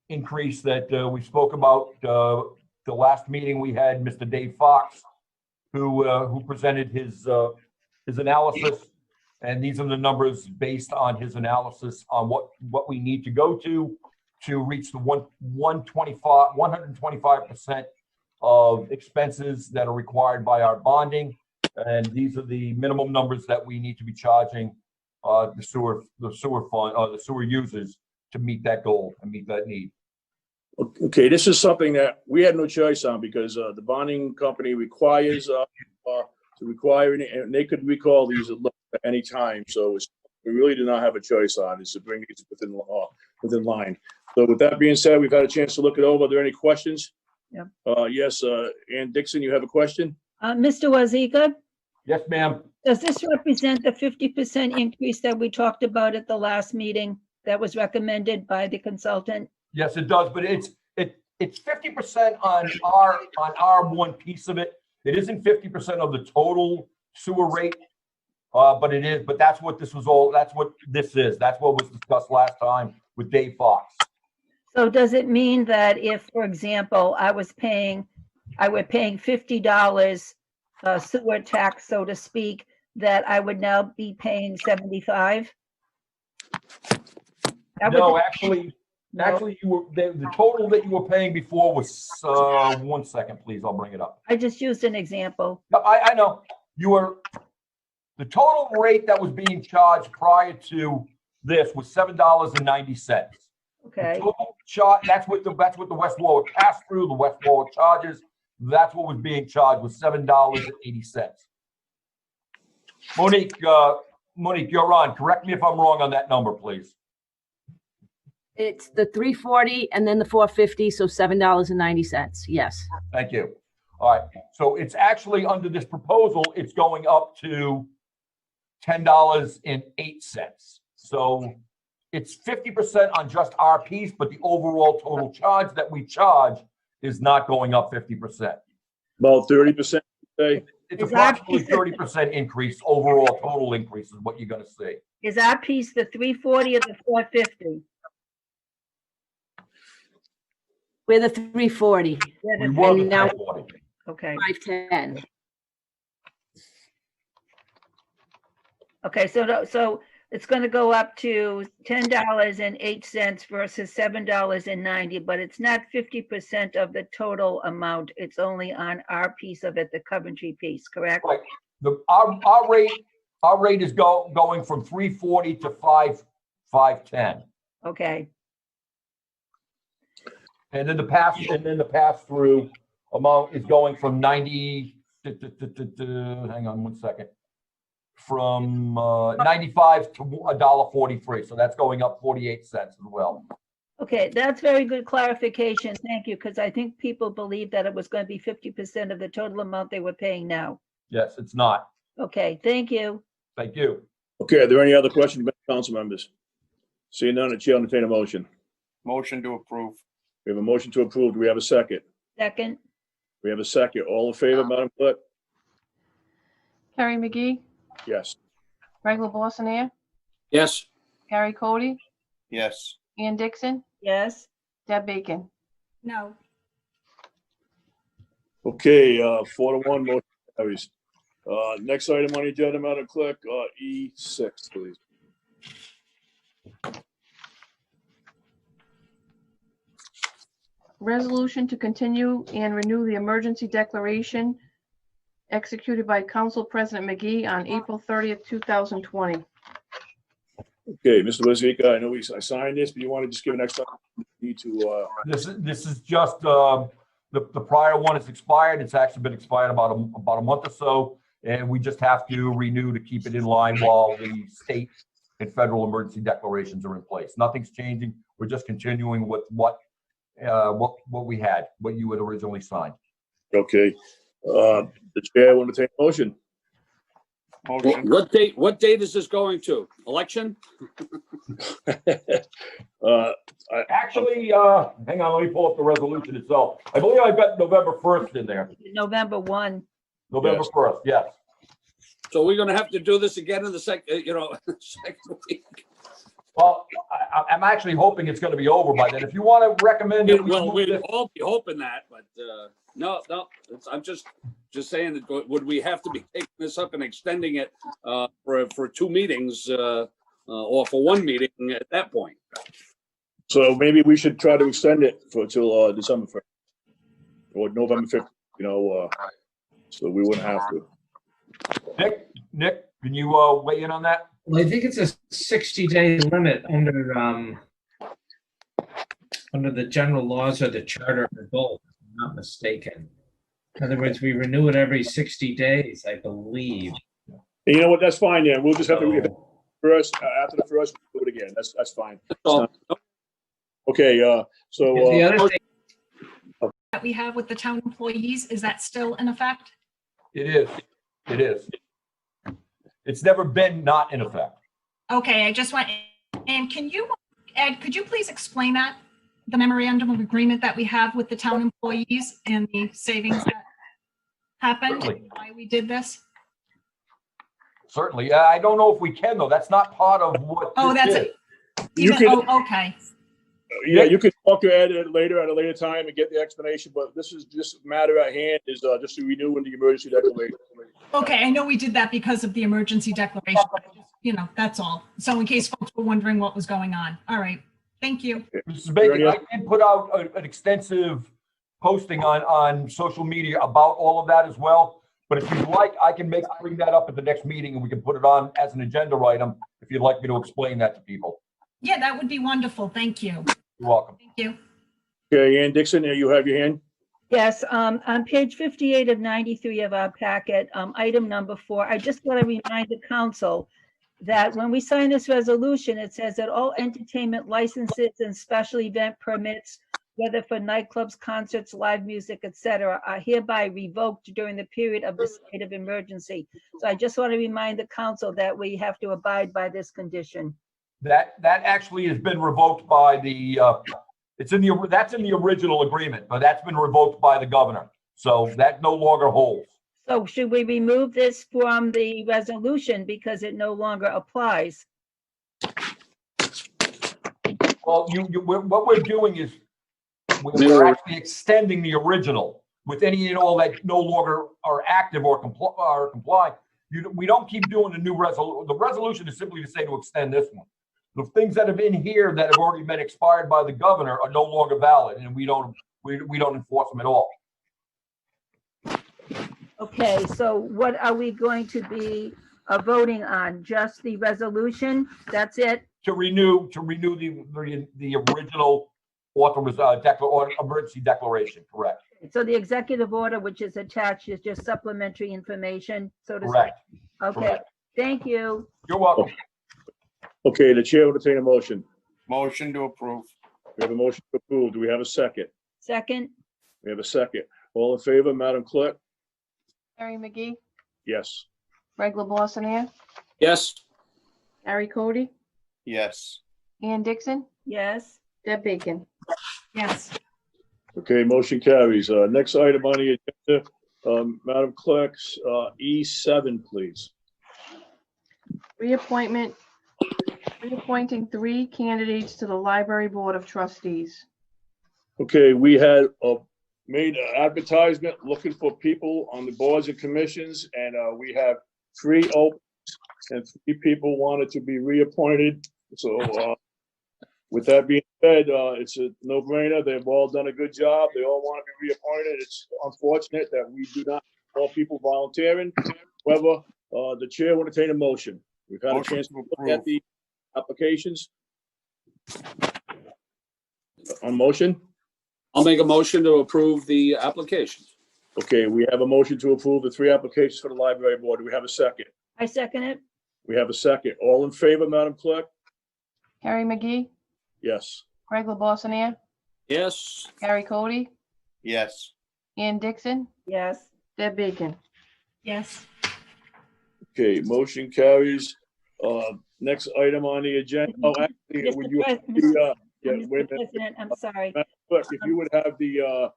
[SPEAKER 1] increase that we spoke about. The last meeting we had, Mr. Dave Fox, who presented his analysis, and these are the numbers based on his analysis on what we need to go to reach the 125% of expenses that are required by our bonding, and these are the minimum numbers that we need to be charging the sewer fund or the sewer users to meet that goal and meet that need.
[SPEAKER 2] Okay, this is something that we had no choice on because the bonding company requires to require, and they could recall these at any time. So we really do not have a choice on is to bring these within line. So with that being said, we've had a chance to look it over. Are there any questions?
[SPEAKER 8] Yep.
[SPEAKER 2] Yes, Ann Dixon, you have a question?
[SPEAKER 7] Mr. Wazika,
[SPEAKER 1] Yes, ma'am.
[SPEAKER 7] does this represent the 50% increase that we talked about at the last meeting that was recommended by the consultant?
[SPEAKER 1] Yes, it does, but it's 50% on our one piece of it. It isn't 50% of the total sewer rate, but it is. But that's what this was all. That's what this is. That's what was discussed last time with Dave Fox.
[SPEAKER 7] So does it mean that if, for example, I were paying $50 sewer tax, so to speak, that I would now be paying 75?
[SPEAKER 1] No, actually, you were the total that you were paying before was 1 second, please. I'll bring it up.
[SPEAKER 7] I just used an example.
[SPEAKER 1] No, I know the total rate that was being charged prior to this was $7.90.
[SPEAKER 7] Okay.
[SPEAKER 1] That's what the West Warwick pass through, the West Warwick charges. That's what was being charged was $7.80. Monique, you're on. Correct me if I'm wrong on that number, please.
[SPEAKER 10] It's the 340 and then the 450, so $7.90. Yes.
[SPEAKER 1] Thank you. All right. So it's actually under this proposal, it's going up to $10.08. So it's 50% on just our piece, but the overall total charge that we charge is not going up 50%.
[SPEAKER 2] About 30%, say.
[SPEAKER 1] It's approximately 30% increase, overall total increase is what you're going to see.
[SPEAKER 7] Is our piece the 340 or the 450?
[SPEAKER 10] We're the 340,
[SPEAKER 1] We were
[SPEAKER 10] And now-
[SPEAKER 1] 340.
[SPEAKER 7] Okay.
[SPEAKER 10] 510.
[SPEAKER 7] Okay, so it's going to go up to $10.08 versus $7.90, but it's not 50% of the total amount. It's only on our piece of it, the Coventry piece, correct?
[SPEAKER 1] Right. Our rate is going from 340 to 510.
[SPEAKER 7] Okay,
[SPEAKER 1] And then the pass through amount is going from 90 hang on 1 second. From 95 to $1.43. So that's going up 48 cents as well.
[SPEAKER 7] okay, that's very good clarification. Thank you, because I think people believed that it was going to be 50% of the total amount they were paying now.
[SPEAKER 1] Yes, it's not.
[SPEAKER 7] Okay, thank you.
[SPEAKER 1] Thank you.
[SPEAKER 2] Okay, are there any other questions, council members? Seeing none, the chair will entertain a motion.
[SPEAKER 5] Motion to approve.
[SPEAKER 2] We have a motion to approve. Do we have a second?
[SPEAKER 7] Second,
[SPEAKER 2] We have a second. All in favor, Madam Clerk?
[SPEAKER 8] Carrie McGee,
[SPEAKER 2] Yes.
[SPEAKER 8] Greg LaBoissonnere,
[SPEAKER 6] Yes.
[SPEAKER 8] Gary Cody,
[SPEAKER 5] Yes.
[SPEAKER 8] Ann Dixon,
[SPEAKER 7] yes.
[SPEAKER 8] Deb Bacon.
[SPEAKER 7] No.
[SPEAKER 2] Okay, 4-1, motion carries. Next item on the agenda, Madam Clerk, E6, please.
[SPEAKER 8] Resolution to continue and renew the emergency declaration executed by Council President McGee on April 30th, 2020.
[SPEAKER 2] Okay, Mr. Wazika, I know I signed this, but you want to just give an extra need to,
[SPEAKER 1] This is just, the prior one is expired. It's actually been expired about a month or so. And we just have to renew to keep it in line while the state and federal emergency declarations are in place. Nothing's changing. We're just continuing with what we had, what you had originally signed.
[SPEAKER 2] okay. The chair want to take a motion.
[SPEAKER 5] Motion.
[SPEAKER 6] What date is this going to? Election?
[SPEAKER 1] Actually, hang on, let me pull up the resolution itself. I believe I've got November 1st in there.
[SPEAKER 7] November 1.
[SPEAKER 1] November 1st, yes.
[SPEAKER 6] So we're gonna have to do this again in the second week.
[SPEAKER 1] Well, I'm actually hoping it's going to be over by then. If you want to recommend that we
[SPEAKER 6] Well,
[SPEAKER 1] move
[SPEAKER 6] we'd
[SPEAKER 1] this,
[SPEAKER 6] all be hoping that, but, no, I'm just saying that, would we have to be taking this up and extending it, for 2 meetings, or for 1 meeting at that point?
[SPEAKER 2] So maybe we should try to extend it till December 1st or November 5th, so we wouldn't have to.
[SPEAKER 1] Nick, can you weigh in on that?
[SPEAKER 9] Well, I think it's a 60-day limit under the general laws or the charter of both, if I'm not mistaken. In other words, we renew it every 60 days, I believe.
[SPEAKER 2] And you know what? That's fine. Then we'll just have to read it
[SPEAKER 9] So-
[SPEAKER 2] first. After the first, we'll do it again. That's fine.
[SPEAKER 6] So,
[SPEAKER 2] Okay. So
[SPEAKER 9] The other thing,
[SPEAKER 11] that we have with the town employees, is that still in effect?
[SPEAKER 1] It is. It is. It's never been not in effect.
[SPEAKER 11] Okay, I just want, and can you, Ed, could you please explain that? The memorandum of agreement that we have with the town employees and the savings that happened,
[SPEAKER 1] Certainly.
[SPEAKER 11] why we did this?
[SPEAKER 1] Certainly. I don't know if we can, though. That's not part of what.
[SPEAKER 11] Oh,
[SPEAKER 1] this
[SPEAKER 11] that's
[SPEAKER 1] is.
[SPEAKER 11] it.
[SPEAKER 2] You
[SPEAKER 11] Even,
[SPEAKER 2] can-
[SPEAKER 11] oh, okay.
[SPEAKER 2] yeah, you can talk to Ed at a later time and get the explanation. But this is just a matter at hand is just to renew in the emergency declaration.
[SPEAKER 11] Okay, I know we did that because of the emergency declaration. That's all. So in case folks were wondering what was going on. All right, thank you.
[SPEAKER 1] Mrs. Bacon, I did put out an extensive posting on social media about all of that as well. But if you'd like, I can bring that up at the next meeting and we can put it on as an agenda item if you'd like me to explain that to people.
[SPEAKER 11] Yeah, that would be wonderful. Thank you.
[SPEAKER 1] You're welcome.
[SPEAKER 11] Thank you.
[SPEAKER 2] Okay, Ann Dixon, you have your hand.
[SPEAKER 7] Yes, on page 58 of 93 of our packet, item number 4, I just want to remind the council that when we sign this resolution, it says that all entertainment licenses and special event permits, whether for nightclubs, concerts, live music, etc., are hereby revoked during the period of the state of emergency. So I just want to remind the council that we have to abide by this condition.
[SPEAKER 1] That actually has been revoked by the, that's in the original agreement, but that's been revoked by the governor. So that no longer holds.
[SPEAKER 7] So should we remove this from the resolution because it no longer applies?
[SPEAKER 1] Well, what we're doing is we're actually extending the original with any and all that no longer are active or comply. We don't keep doing a new resolution. The resolution is simply to say to extend this one. The things that have been here that have already been expired by the governor are no longer valid, and we don't enforce them at all.
[SPEAKER 7] Okay, so what are we going to be voting on? Just the resolution? That's it?
[SPEAKER 1] To renew the original emergency declaration, correct?
[SPEAKER 7] So the executive order, which is attached, is just supplementary information, so to speak?
[SPEAKER 1] Correct.
[SPEAKER 7] Okay,
[SPEAKER 1] Correct.
[SPEAKER 7] thank you.
[SPEAKER 1] You're welcome.
[SPEAKER 2] Okay, the chair will entertain a motion.
[SPEAKER 5] Motion to approve.
[SPEAKER 2] We have a motion to approve. Do we have a second?
[SPEAKER 7] Second?
[SPEAKER 2] We have a second. All in favor, Madam Clerk?
[SPEAKER 8] Mary McGee,
[SPEAKER 2] Yes.
[SPEAKER 8] Greg LaBossinier,
[SPEAKER 6] Yes,
[SPEAKER 8] Harry Cody,
[SPEAKER 5] Yes.
[SPEAKER 8] Ann Dixon,
[SPEAKER 7] Yes?
[SPEAKER 8] Deb Bacon.
[SPEAKER 11] Yes.
[SPEAKER 2] Okay, motion carries. Next item on the agenda, Madam Clerk, E7, please.
[SPEAKER 8] Reappointing 3 candidates to the Library Board of Trustees.
[SPEAKER 2] Okay, we had made an advertisement looking for people on the boards and commissions, and we have 3 openings, and 3 people wanted to be reappointed. So with that being said, it's a no-brainer. They've all done a good job. They all want to be reappointed. It's unfortunate that we do not all people volunteering. However, the chair will entertain a motion. We've had a
[SPEAKER 5] Motion
[SPEAKER 2] chance
[SPEAKER 5] to
[SPEAKER 2] to look
[SPEAKER 5] approve.
[SPEAKER 2] at the applications. On motion?
[SPEAKER 6] I'll make a motion to approve the applications.
[SPEAKER 2] Okay, we have a motion to approve the 3 applications for the library board. Do we have a second?
[SPEAKER 7] I second it.
[SPEAKER 2] We have a second. All in favor, Madam Clerk?
[SPEAKER 8] Harry McGee,
[SPEAKER 2] Yes.
[SPEAKER 8] Greg LaBossinier,
[SPEAKER 6] Yes,
[SPEAKER 8] Gary Cody,
[SPEAKER 5] Yes.
[SPEAKER 8] Ann Dixon,
[SPEAKER 7] Yes.
[SPEAKER 8] Deb Bacon.
[SPEAKER 11] Yes.
[SPEAKER 2] Okay, motion carries. Next item on the agenda. Oh, actually, would you, yeah, wait a
[SPEAKER 7] Mr.
[SPEAKER 2] minute.
[SPEAKER 7] President, I'm sorry.
[SPEAKER 2] Madam Clerk, if you would have the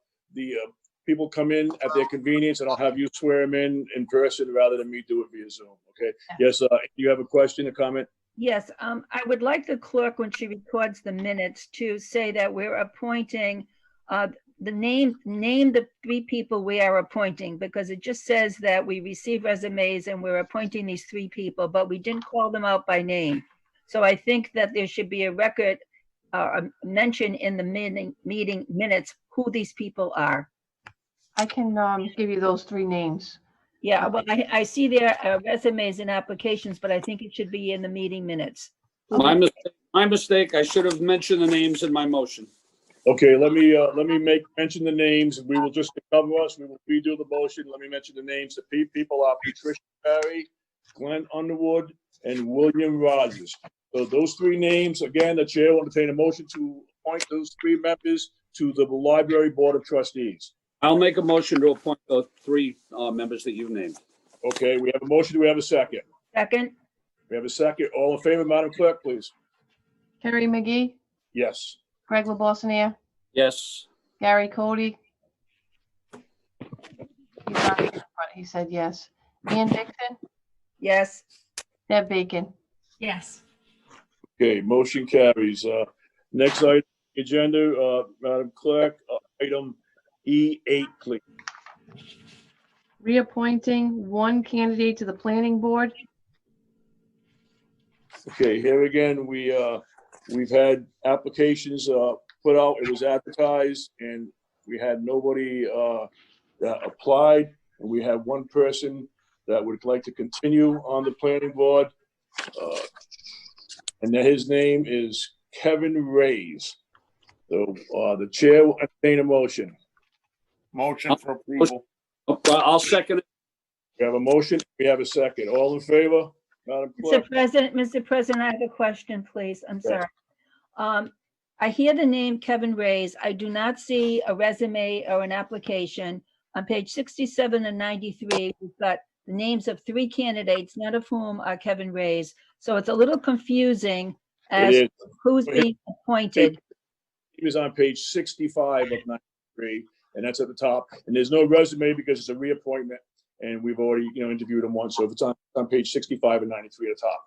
[SPEAKER 2] people come in at their convenience, and I'll have you swear them in person rather than me do it via Zoom, okay? Yes, you have a question, a comment?
[SPEAKER 7] Yes, I would like the clerk, when she records the minutes, to say that we're appointing, name the 3 people we are appointing, because it just says that we receive resumes and we're appointing these 3 people, but we didn't call them out by name. So I think that there should be a record, a mention in the meeting minutes who these people are.
[SPEAKER 8] I can give you those 3 names.
[SPEAKER 7] Yeah, well, I see their resumes and applications, but I think it should be in the meeting minutes.
[SPEAKER 6] my mistake. I should have mentioned the names in my motion.
[SPEAKER 2] Okay, let me mention the names. We will just cover us. We will redo the motion. Let me mention the names. The people are Patricia Perry, Glenn Underwood, and William Rogers. So those 3 names, again, the chair will entertain a motion to appoint those 3 members to the library board of trustees.
[SPEAKER 6] I'll make a motion to appoint the 3 members that you've named.
[SPEAKER 2] Okay, we have a motion. Do we have a second?
[SPEAKER 7] Second,
[SPEAKER 2] We have a second. All in favor, Madam Clerk, please?
[SPEAKER 8] Harry McGee,
[SPEAKER 2] Yes.
[SPEAKER 8] Greg LaBossinier,
[SPEAKER 6] Yes,
[SPEAKER 8] Gary Cody. He's not here, but he said yes. Ann Dixon,
[SPEAKER 7] yes.
[SPEAKER 8] Deb Bacon.
[SPEAKER 11] Yes.
[SPEAKER 2] Okay, motion carries. Next item, agenda, Madam Clerk, item E8, please.
[SPEAKER 8] Reappointing 1 candidate to the planning board.
[SPEAKER 2] Okay, here again, we've had applications put out. It was advertised, and we had nobody that applied. And we have 1 person that would like to continue on the planning board. And his name is Kevin Reyes. So the chair will entertain a motion.
[SPEAKER 5] Motion for approval.
[SPEAKER 6] I'll second it.
[SPEAKER 2] We have a motion. We have a second. All in favor, Madam Clerk?
[SPEAKER 7] Mr. President, I have a question, please. I'm sorry. I hear the name Kevin Reyes. I do not see a resume or an application. On page 67 and 93, we've got the names of 3 candidates, none of whom are Kevin Reyes. So it's a little confusing as
[SPEAKER 2] It
[SPEAKER 7] to who's being appointed.
[SPEAKER 2] He was on page 65 of 93, and that's at the top. And there's no resume because it's a reappointment, and we've already, interviewed him once. So if it's on page 65 and 93 at the top.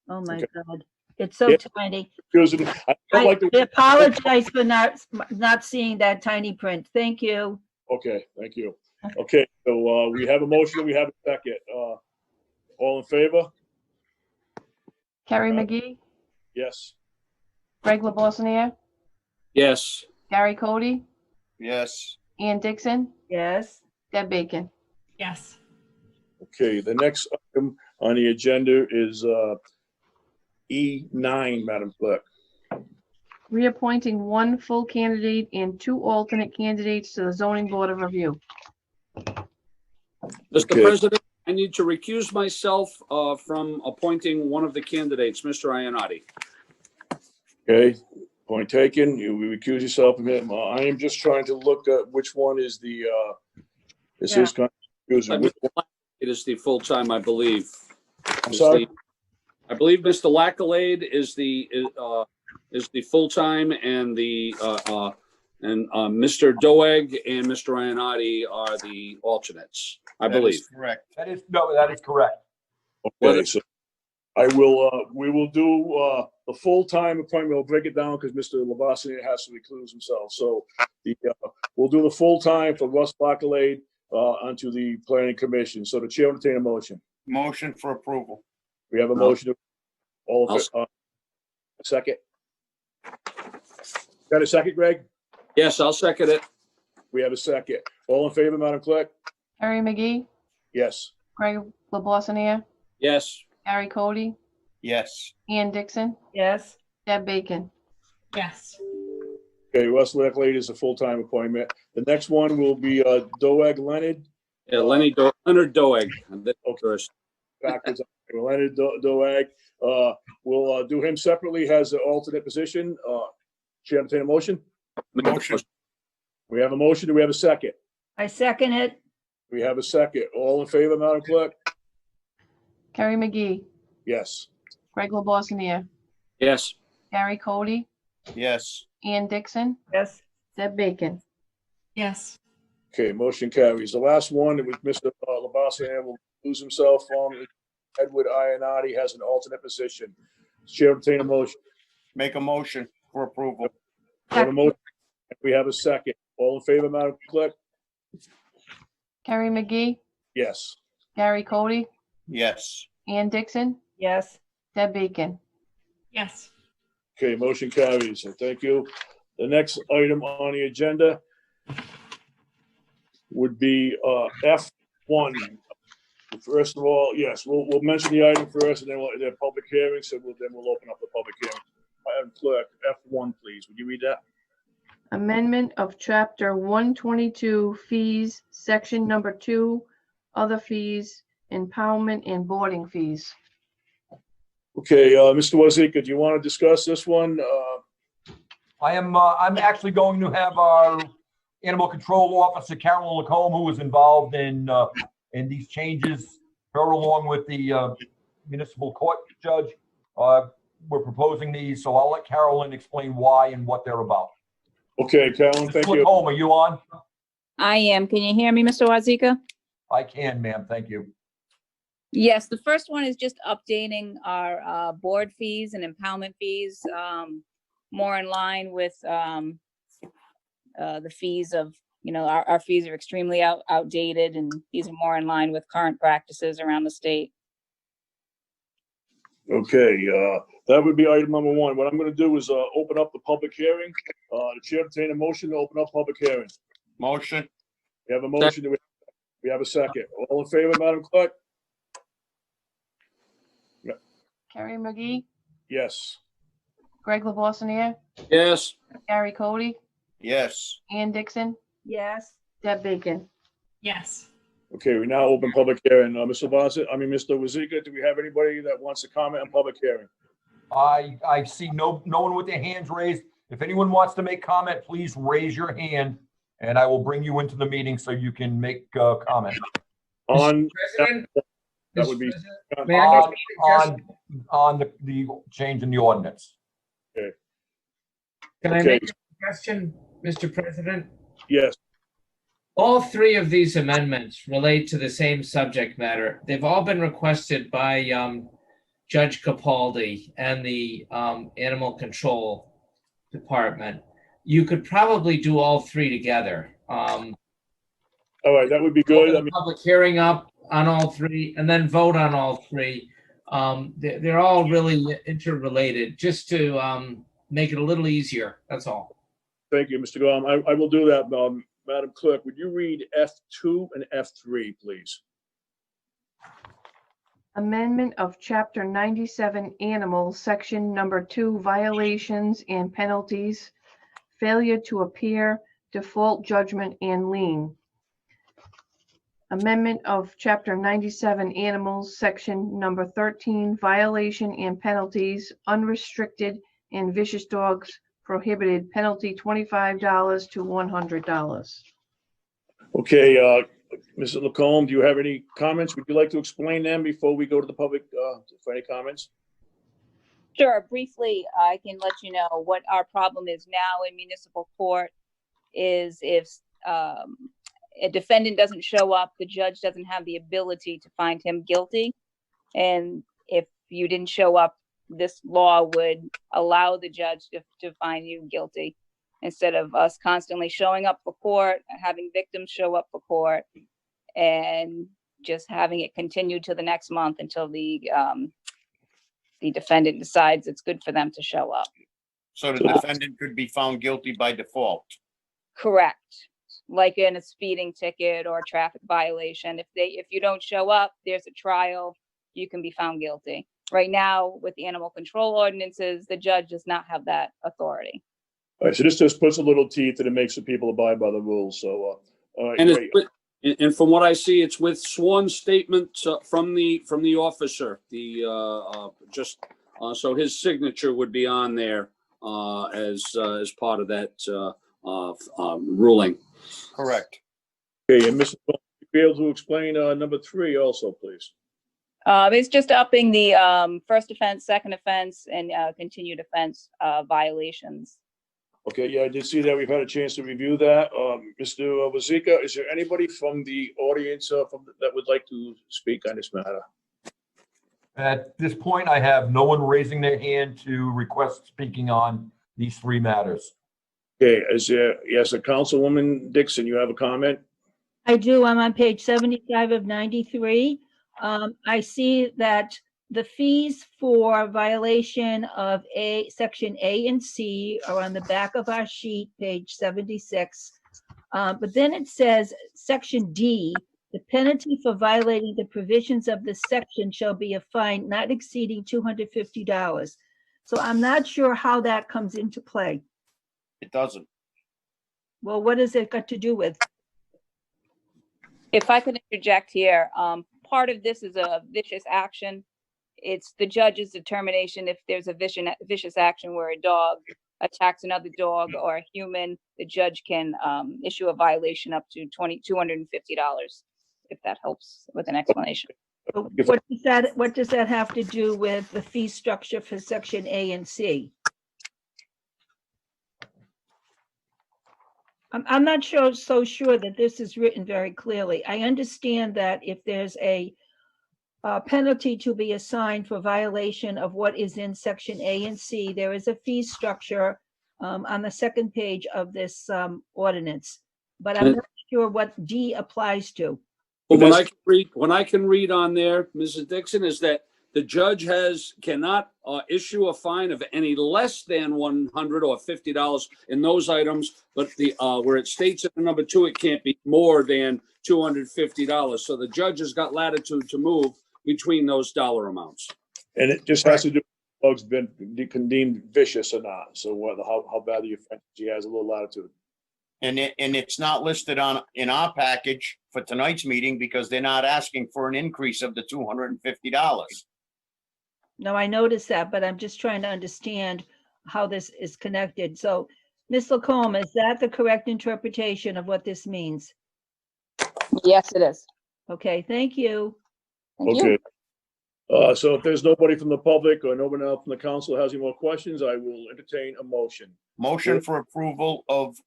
[SPEAKER 7] Oh, my
[SPEAKER 2] Okay.
[SPEAKER 7] God. It's so
[SPEAKER 2] Yeah.
[SPEAKER 7] tiny.
[SPEAKER 2] Because I don't like
[SPEAKER 7] I
[SPEAKER 2] the.
[SPEAKER 7] apologize for not seeing that tiny print. Thank you.
[SPEAKER 2] Okay, thank you. Okay, so we have a motion. We have a second. All in favor?
[SPEAKER 8] Harry McGee,
[SPEAKER 2] Yes.
[SPEAKER 8] Greg LaBossinier,
[SPEAKER 6] Yes,
[SPEAKER 8] Gary Cody,
[SPEAKER 5] Yes.
[SPEAKER 8] Ann Dixon,
[SPEAKER 7] Yes.
[SPEAKER 8] Deb Bacon.
[SPEAKER 11] Yes.
[SPEAKER 2] Okay, the next item on the agenda is E9, Madam Clerk.
[SPEAKER 8] Reappointing 1 full candidate and 2 alternate candidates to the zoning board of review.
[SPEAKER 6] Mr.
[SPEAKER 2] Okay.
[SPEAKER 6] President, I need to recuse myself from appointing one of the candidates, Mr. Iannotti.
[SPEAKER 2] Okay, point taken. You recuse yourself from him. I am just trying to look at which one is the, is his confusion.
[SPEAKER 6] It is the full-time, I believe.
[SPEAKER 2] I'm sorry?
[SPEAKER 6] I believe Mr. Lackalade is the full-time, and Mr. Doeg and Mr. Iannotti are the alternates, I
[SPEAKER 5] That is
[SPEAKER 6] believe.
[SPEAKER 5] correct.
[SPEAKER 1] That is correct.
[SPEAKER 2] Okay, so we will do the full-time appointment. We'll break it down because Mr. Lavassi has to recluse himself. So we'll do the full-time for Russ Lackalade onto the planning commission. So the chair will entertain a motion.
[SPEAKER 5] Motion for approval.
[SPEAKER 2] We have a motion. All of it. Second. Got a second, Greg?
[SPEAKER 6] Yes, I'll second it.
[SPEAKER 2] We have a second. All in favor, Madam Clerk?
[SPEAKER 8] Harry McGee,
[SPEAKER 2] Yes.
[SPEAKER 8] Greg LaBossinier,
[SPEAKER 6] Yes.
[SPEAKER 8] Gary Cody,
[SPEAKER 5] Yes.
[SPEAKER 8] Ann Dixon,
[SPEAKER 10] Yes.
[SPEAKER 8] Deb Bacon.
[SPEAKER 11] Yes.
[SPEAKER 2] Okay, Russell Lake is a full-time appointment. The next one will be Doeg Leonard.
[SPEAKER 6] Yeah, Leonard Doeg. That's
[SPEAKER 2] Okay.
[SPEAKER 6] first.
[SPEAKER 2] Backwards. Leonard Doeg. We'll do him separately, has an alternate position. Chair, entertain a motion?
[SPEAKER 5] Motion.
[SPEAKER 2] We have a motion. Do we have a second?
[SPEAKER 7] I second it.
[SPEAKER 2] We have a second. All in favor, Madam Clerk?
[SPEAKER 8] Carrie McGee,
[SPEAKER 2] Yes.
[SPEAKER 8] Greg LaBossinier,
[SPEAKER 6] Yes.
[SPEAKER 8] Gary Cody,
[SPEAKER 5] Yes.
[SPEAKER 8] Ann Dixon,
[SPEAKER 7] Yes.
[SPEAKER 8] Deb Bacon.
[SPEAKER 11] Yes.
[SPEAKER 2] Okay, motion carries. The last one with Mr. Labassia will lose himself on. Edward Ionati has an alternate position. Chair, entertain a motion.
[SPEAKER 5] Make a motion for approval.
[SPEAKER 2] We have a motion. We have a second. All in favor, Madam Clerk?
[SPEAKER 8] Carrie McGee,
[SPEAKER 2] Yes.
[SPEAKER 8] Gary Cody,
[SPEAKER 5] Yes.
[SPEAKER 8] Ann Dixon,
[SPEAKER 7] Yes.
[SPEAKER 8] Deb Bacon.
[SPEAKER 11] Yes.
[SPEAKER 2] Okay, motion carries. Thank you. The next item on the agenda would be F1. First of all, yes, we'll mention the item first, and then the public hearing. So we'll open up the public hearing. Madam Clerk, F1, please. Would you read that?
[SPEAKER 8] Amendment of Chapter 122 Fees, Section Number 2, Other Fees, Impoundment and Boarding Fees.
[SPEAKER 2] Okay, Mr. Wazika, do you want to discuss this one?
[SPEAKER 1] I'm actually going to have our Animal Control Officer, Carolyn Lacombe, who was involved in these changes, her along with the municipal court judge. We're proposing these, so I'll let Carolyn explain why and what they're about.
[SPEAKER 2] Okay, Carolyn, thank
[SPEAKER 1] Mr.
[SPEAKER 2] you.
[SPEAKER 1] Lacombe, are you on?
[SPEAKER 12] I am. Can you hear me, Mr. Wazika?
[SPEAKER 1] I can, ma'am. Thank you.
[SPEAKER 12] Yes, the first one is just updating our board fees and impoundment fees, more in line with the fees of, our fees are extremely outdated, and these are more in line with current practices around the state.
[SPEAKER 2] Okay, that would be item number one. What I'm going to do is open up the public hearing. The chair entertain a motion to open up public hearing.
[SPEAKER 5] Motion.
[SPEAKER 2] We have a motion. We have a second. All in favor, Madam Clerk?
[SPEAKER 8] Carrie McGee,
[SPEAKER 2] Yes.
[SPEAKER 8] Greg LaBossinier,
[SPEAKER 6] Yes.
[SPEAKER 8] Gary Cody,
[SPEAKER 5] Yes.
[SPEAKER 8] Ann Dixon,
[SPEAKER 7] Yes.
[SPEAKER 8] Deb Bacon.
[SPEAKER 11] Yes.
[SPEAKER 2] Okay, we now open public hearing. Mr. Wazika, do we have anybody that wants to comment on public hearing?
[SPEAKER 1] I see no one with their hands raised. If anyone wants to make comment, please raise your hand and I will bring you into the meeting so you can make comment.
[SPEAKER 2] On,
[SPEAKER 9] President?
[SPEAKER 2] that would be,
[SPEAKER 9] May I make a suggestion?
[SPEAKER 1] On the change in the ordinance.
[SPEAKER 9] Can I
[SPEAKER 2] Okay.
[SPEAKER 9] make a suggestion, Mr. President?
[SPEAKER 2] yes,
[SPEAKER 9] All three of these amendments relate to the same subject matter. They've all been requested by Judge Capaldi and the Animal Control Department. You could probably do all three together.
[SPEAKER 2] all right, that would be good. I
[SPEAKER 9] Open
[SPEAKER 2] mean,
[SPEAKER 9] the public hearing up on all three and then vote on all three. They're all really interrelated, just to make it a little easier. That's all.
[SPEAKER 2] thank you, Mr. Gom. I will do that. Madam Clerk, would you read F2 and F3, please?
[SPEAKER 8] Amendment of Chapter 97 Animals, Section Number 2, Violations and Penalties, Failure to Appear, Default Judgment and Lien. Amendment of Chapter 97 Animals, Section Number 13, Violation and Penalties, Unrestricted and Vicious Dogs Prohibited, Penalty $25 to $100.
[SPEAKER 2] Okay, Mrs. Lacombe, do you have any comments? Would you like to explain them before we go to the public for any comments?
[SPEAKER 12] Sure, briefly, I can let you know what our problem is now in municipal court is if a defendant doesn't show up, the judge doesn't have the ability to find him guilty. And if you didn't show up, this law would allow the judge to find you guilty instead of us constantly showing up for court, having victims show up for court, and just having it continue to the next month until the defendant decides it's good for them to show up.
[SPEAKER 5] So the defendant could be found guilty by default.
[SPEAKER 12] Correct. like in a speeding ticket or a traffic violation. If you don't show up, there's a trial, you can be found guilty. Right now, with the animal control ordinances, the judge does not have that authority.
[SPEAKER 2] All right, so this just puts a little teeth and it makes the people abide by the rules. So, all right,
[SPEAKER 6] And
[SPEAKER 2] great.
[SPEAKER 6] and from what I see, it's with sworn statements from the officer. So his signature would be on there as part of that ruling.
[SPEAKER 5] Correct.
[SPEAKER 2] Okay, and Mr. Bowman, you be able to explain number 3 also, please?
[SPEAKER 12] It's just upping the first offense, second offense, and continued offense violations.
[SPEAKER 2] Okay, yeah, I did see that. We've had a chance to review that. Mr. Wazika, is there anybody from the audience that would like to speak on this matter?
[SPEAKER 1] At this point, I have no one raising their hand to request speaking on these 3 matters.
[SPEAKER 2] Okay, yes, Councilwoman Dixon, you have a comment?
[SPEAKER 7] I do. I'm on page 75 of 93. I see that the fees for violation of section A and C are on the back of our sheet, page 76. But then it says section D, the penalty for violating the provisions of this section shall be a fine not exceeding $250. So I'm not sure how that comes into play.
[SPEAKER 5] It doesn't.
[SPEAKER 7] Well, what has it got to do with?
[SPEAKER 12] If I could interject here, part of this is a vicious action. It's the judge's determination if there's a vicious action where a dog attacks another dog or a human, the judge can issue a violation up to $250, if that helps with an explanation.
[SPEAKER 7] What does that have to do with the fee structure for section A and C? I'm not so sure that this is written very clearly. I understand that if there's a penalty to be assigned for violation of what is in section A and C, there is a fee structure on the second page of this ordinance, but I'm not sure what D applies to.
[SPEAKER 6] But when I can read on there, Mrs. Dixon, is that the judge cannot issue a fine of any less than $100 or $50 in those items, but where it states in number 2, it can't be more than $250. So the judge has got latitude to move between those dollar amounts.
[SPEAKER 2] And it just has to do with the dog's been deemed vicious or not. So how bad the offense, he has a little latitude.
[SPEAKER 5] And it's not listed in our package for tonight's meeting because they're not asking for an increase of the $250.
[SPEAKER 7] No, I noticed that, but I'm just trying to understand how this is connected. So, Ms. Lacombe, is that the correct interpretation of what this means?
[SPEAKER 12] Yes, it is.
[SPEAKER 7] Okay, thank you.
[SPEAKER 12] Thank
[SPEAKER 2] Okay.
[SPEAKER 12] you.
[SPEAKER 2] So if there's nobody from the public or nobody else from the council has any more questions, I will entertain a motion.
[SPEAKER 5] Motion for approval of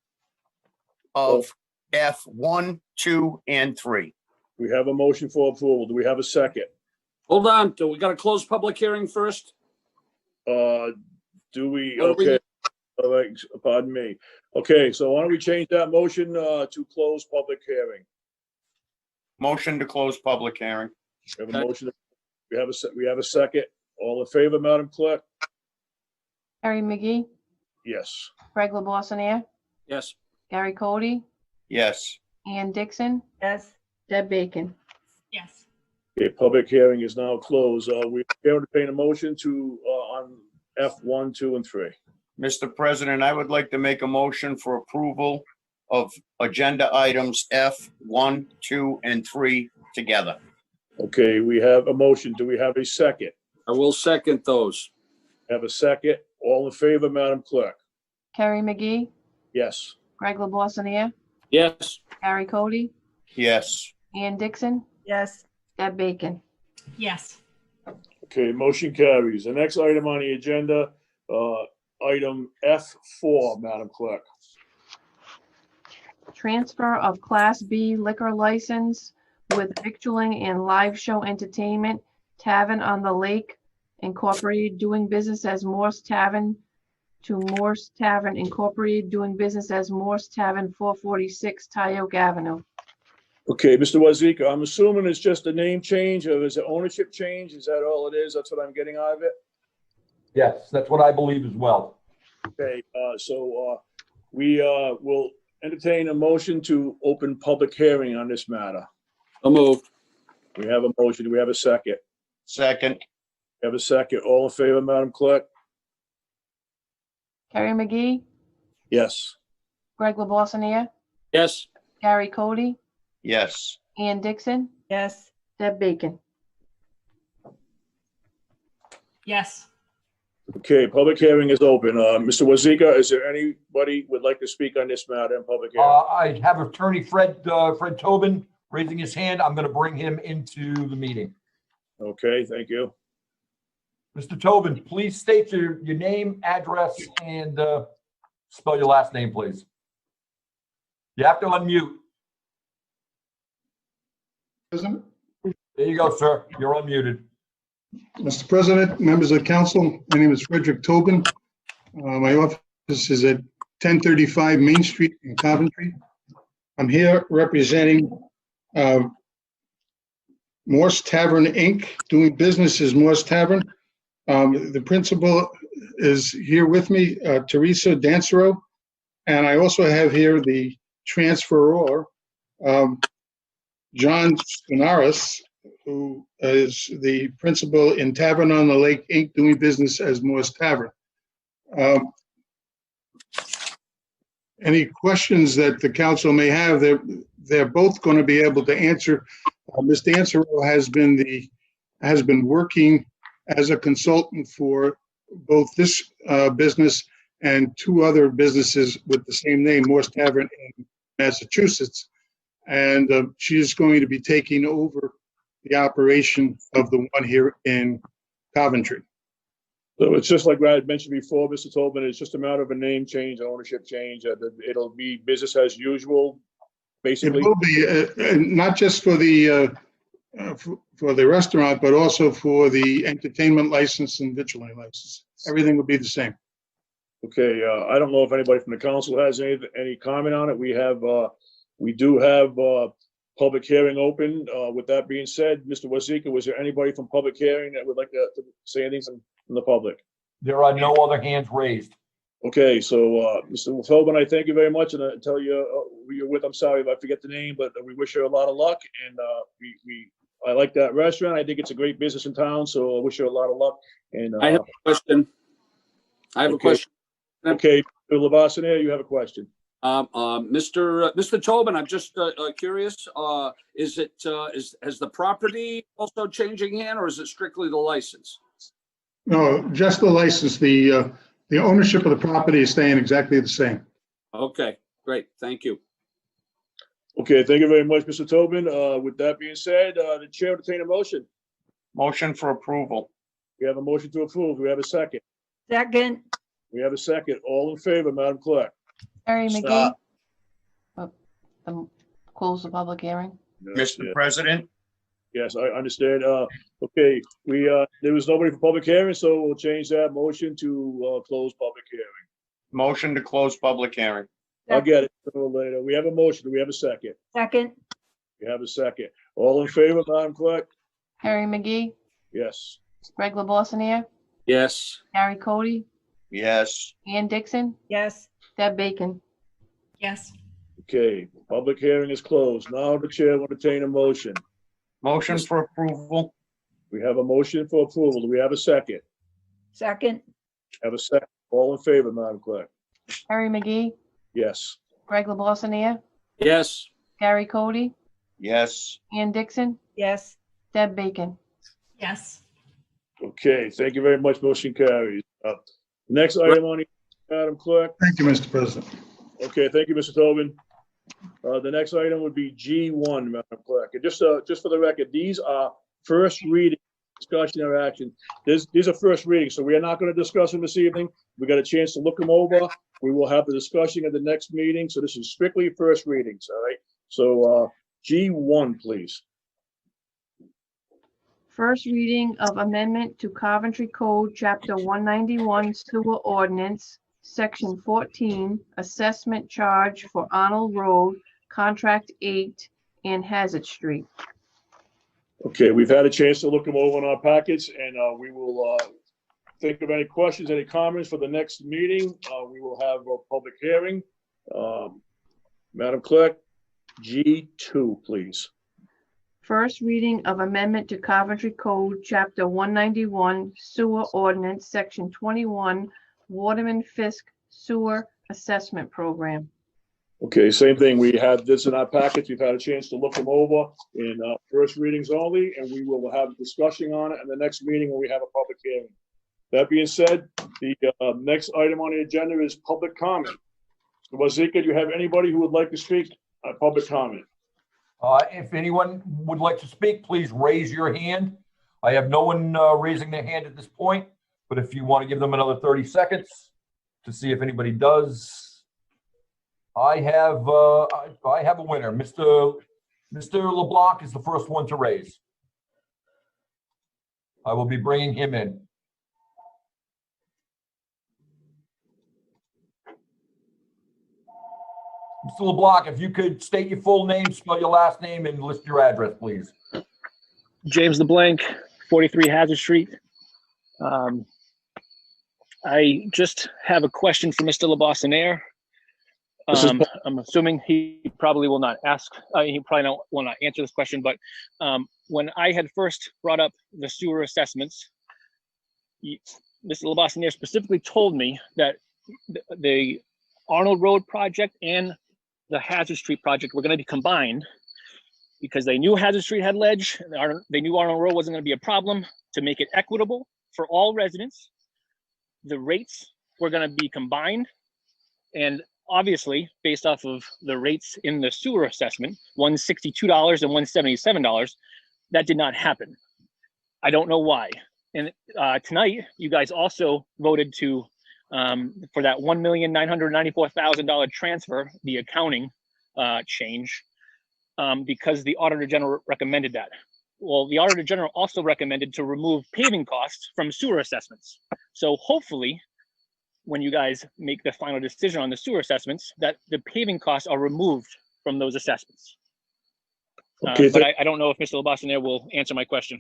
[SPEAKER 5] F1, 2, and 3.
[SPEAKER 2] We have a motion for approval. Do we have a second?
[SPEAKER 6] Hold on, do we got to close public hearing first?
[SPEAKER 2] Do we?
[SPEAKER 6] What do we
[SPEAKER 2] Okay. All right, pardon me. Okay, so why don't we change that motion to close public hearing?
[SPEAKER 5] Motion to close public hearing.
[SPEAKER 2] We have a motion. We have a second. All in favor, Madam Clerk?
[SPEAKER 8] Harry McGee,
[SPEAKER 2] Yes.
[SPEAKER 8] Greg LaBoissoniere,
[SPEAKER 6] Yes.
[SPEAKER 8] Gary Cody,
[SPEAKER 5] Yes.
[SPEAKER 8] Ann Dixon,
[SPEAKER 7] Yes.
[SPEAKER 8] Deb Bacon.
[SPEAKER 11] Yes.
[SPEAKER 2] Okay, public hearing is now closed. We entertain a motion to on F1, 2, and 3.
[SPEAKER 5] Mr. President, I would like to make a motion for approval of agenda items F1, 2, and 3 together.
[SPEAKER 2] Okay, we have a motion. Do we have a second?
[SPEAKER 6] I will second those.
[SPEAKER 2] Have a second. All in favor, Madam Clerk?
[SPEAKER 8] Harry McGee,
[SPEAKER 2] Yes.
[SPEAKER 8] Greg LaBoissoniere,
[SPEAKER 6] Yes.
[SPEAKER 8] Gary Cody,
[SPEAKER 5] Yes.
[SPEAKER 8] Ann Dixon,
[SPEAKER 7] Yes.
[SPEAKER 8] Deb Bacon.
[SPEAKER 11] Yes.
[SPEAKER 2] Okay, motion carries. The next item on the agenda, item F4, Madam Clerk.
[SPEAKER 8] Transfer of Class B liquor license with victualling and live show entertainment, Tavern on the Lake Incorporated, doing business as Morse Tavern, to Morse Tavern Incorporated, doing business as Morse Tavern, 446 Tyoke Avenue.
[SPEAKER 2] Okay, Mr. Wazika, I'm assuming it's just a name change, or is it ownership change? Is that all it is? That's what I'm getting out of it?
[SPEAKER 1] Yes, that's what I believe as well.
[SPEAKER 2] Okay, so we will entertain a motion to open public hearing on this matter.
[SPEAKER 6] So moved.
[SPEAKER 2] We have a motion. Do we have a second?
[SPEAKER 5] Second,
[SPEAKER 2] We have a second. All in favor, Madam Clerk?
[SPEAKER 8] Carrie McGee,
[SPEAKER 2] Yes.
[SPEAKER 8] Greg LaBossinier,
[SPEAKER 6] Yes.
[SPEAKER 8] Gary Cody,
[SPEAKER 5] yes.
[SPEAKER 8] Ann Dixon,
[SPEAKER 7] Yes.
[SPEAKER 8] Deb Bacon.
[SPEAKER 11] Yes.
[SPEAKER 2] Okay, public hearing is open. Mr. Wazika, is there anybody would like to speak on this matter in public hearing?
[SPEAKER 1] I have Attorney Fred Tobin raising his hand. I'm going to bring him into the meeting.
[SPEAKER 2] Okay, thank you.
[SPEAKER 1] Mr. Tobin, please state your name, address, and spell your last name, please. You have to unmute.
[SPEAKER 13] President,
[SPEAKER 1] There you go, sir. You're unmuted.
[SPEAKER 13] Mr. President, members of council, my name is Frederick Tobin. My office is at 1035 Main Street in Coventry. I'm here representing Morse Tavern, Inc., doing business as Morse Tavern. The principal is here with me, Teresa Dancero, and I also have here the transferor, John Spinaris, who is the principal in Tavern on the Lake, Inc., doing business as Morse Tavern. Any questions that the council may have, they're both going to be able to answer. Ms. Dancero has been working as a consultant for both this business and two other businesses with the same name, Morse Tavern in Massachusetts. And she is going to be taking over the operation of the one here in Coventry.
[SPEAKER 2] So it's just like I had mentioned before, Mr. Tobin, it's just a matter of a name change, ownership change. It'll be business as usual,
[SPEAKER 13] It
[SPEAKER 2] basically.
[SPEAKER 13] will be not just for the restaurant, but also for the entertainment license and victualling license. Everything will be the same.
[SPEAKER 2] Okay, I don't know if anybody from the council has any comment on it. We do have public hearing open. With that being said, Mr. Wazika, was there anybody from public hearing that would like to say anything from the public?
[SPEAKER 1] There are no other hands raised.
[SPEAKER 2] Okay, so Mr. Tobin, I thank you very much, and I tell you who you're with. I'm sorry if I forget the name, but we wish you a lot of luck. And I like that restaurant. I think it's a great business in town, so I wish you a lot of luck. And
[SPEAKER 6] I have a question. I have a
[SPEAKER 2] Okay.
[SPEAKER 6] question.
[SPEAKER 2] okay, Mr. Lavassanier, you have a question.
[SPEAKER 6] Mr. Tobin, I'm just curious, has the property also changing hand, or is it strictly the license?
[SPEAKER 13] No, just the license. The ownership of the property is staying exactly the same.
[SPEAKER 6] Okay, great, thank you.
[SPEAKER 2] Okay, thank you very much, Mr. Tobin. With that being said, the chair will entertain a motion.
[SPEAKER 5] Motion for approval.
[SPEAKER 2] We have a motion to approve. We have a second.
[SPEAKER 7] Second.
[SPEAKER 2] We have a second. All in favor, Madam Clerk?
[SPEAKER 8] Carrie McGee.
[SPEAKER 5] Stop.
[SPEAKER 8] Close the public hearing.
[SPEAKER 5] Mr. President,
[SPEAKER 2] Yes, I understand. Okay, there was nobody for public hearing, so we'll change that motion to close public hearing.
[SPEAKER 5] motion to close public hearing.
[SPEAKER 2] I'll get it a little later. We have a motion. Do we have a second?
[SPEAKER 7] Second.
[SPEAKER 2] We have a second. All in favor, Madam Clerk?
[SPEAKER 8] Carrie McGee,
[SPEAKER 2] Yes.
[SPEAKER 8] Greg LaBossinier,
[SPEAKER 6] Yes,
[SPEAKER 8] Gary Cody,
[SPEAKER 5] Yes,
[SPEAKER 8] Ann Dixon,
[SPEAKER 7] Yes.
[SPEAKER 8] Deb Bacon.
[SPEAKER 11] Yes.
[SPEAKER 2] Okay, public hearing is closed. Now the chair will entertain a motion.
[SPEAKER 5] motion for approval.
[SPEAKER 2] We have a motion for approval. Do we have a second?
[SPEAKER 7] Second.
[SPEAKER 2] Have a second. All in favor, Madam Clerk?
[SPEAKER 8] Carrie McGee,
[SPEAKER 2] Yes.
[SPEAKER 8] Greg LaBossinier,
[SPEAKER 6] yes,
[SPEAKER 8] Gary Cody,
[SPEAKER 5] Yes,
[SPEAKER 8] Ann Dixon,
[SPEAKER 7] Yes.
[SPEAKER 8] Deb Bacon.
[SPEAKER 11] Yes.
[SPEAKER 2] Okay, thank you very much. Motion carries. Next item on the, Madam Clerk.
[SPEAKER 13] Thank you, Mr. President.
[SPEAKER 2] Okay, thank you, Mr. Tobin. The next item would be G1, Madam Clerk. And just for the record, these are first reading, discussion or action. These are first readings, so we are not going to discuss them this evening. We got a chance to look them over. We will have the discussion at the next meeting. So this is strictly first readings, all right? So G1, please.
[SPEAKER 8] First reading of amendment to Coventry Code, Chapter 191 Sewer Ordinance, Section 14, Assessment Charge for Arnold Road, Contract 8, and Hazard Street.
[SPEAKER 2] Okay, we've had a chance to look them over in our packets, and we will think of any questions, any comments for the next meeting. We will have a public hearing. Madam Clerk, G2, please.
[SPEAKER 8] First reading of amendment to Coventry Code, Chapter 191, Sewer Ordinance, Section 21, Waterman Fisk Sewer Assessment Program.
[SPEAKER 2] Okay, same thing. We had this in our packets. We've had a chance to look them over in first readings only, and we will have a discussion on it in the next meeting when we have a public hearing. That being said, the next item on the agenda is public comment. So, Wazika, do you have anybody who would like to speak on public comment?
[SPEAKER 1] If anyone would like to speak, please raise your hand. I have no one raising their hand at this point, but if you want to give them another 30 seconds to see if anybody does. I have a winner. Mr. LeBlanc is the first one to raise. I will be bringing him in. Mr. LeBlanc, if you could state your full name, spell your last name, and list your address, please.
[SPEAKER 14] James LeBlanc, 43 Hazard Street. I just have a question for Mr. LeBossinaire. I'm assuming he probably will not ask, he probably will not answer this question, but when I had first brought up the sewer assessments, Mr. LeBossinaire specifically told me that the Arnold Road project and the Hazard Street project were going to be combined because they knew Hazard Street had ledge. They knew Arnold Road wasn't going to be a problem. To make it equitable for all residents, the rates were going to be combined. And obviously, based off of the rates in the sewer assessment, $162 and $177, that did not happen. I don't know why. And tonight, you guys also voted to for that $1,994,000 transfer, the accounting change, because the Auditor General recommended that. Well, the Auditor General also recommended to remove paving costs from sewer assessments. So hopefully, when you guys make the final decision on the sewer assessments, that the paving costs are removed from those assessments.
[SPEAKER 2] Okay,
[SPEAKER 14] but I don't know if Mr. LeBossinaire will answer my question.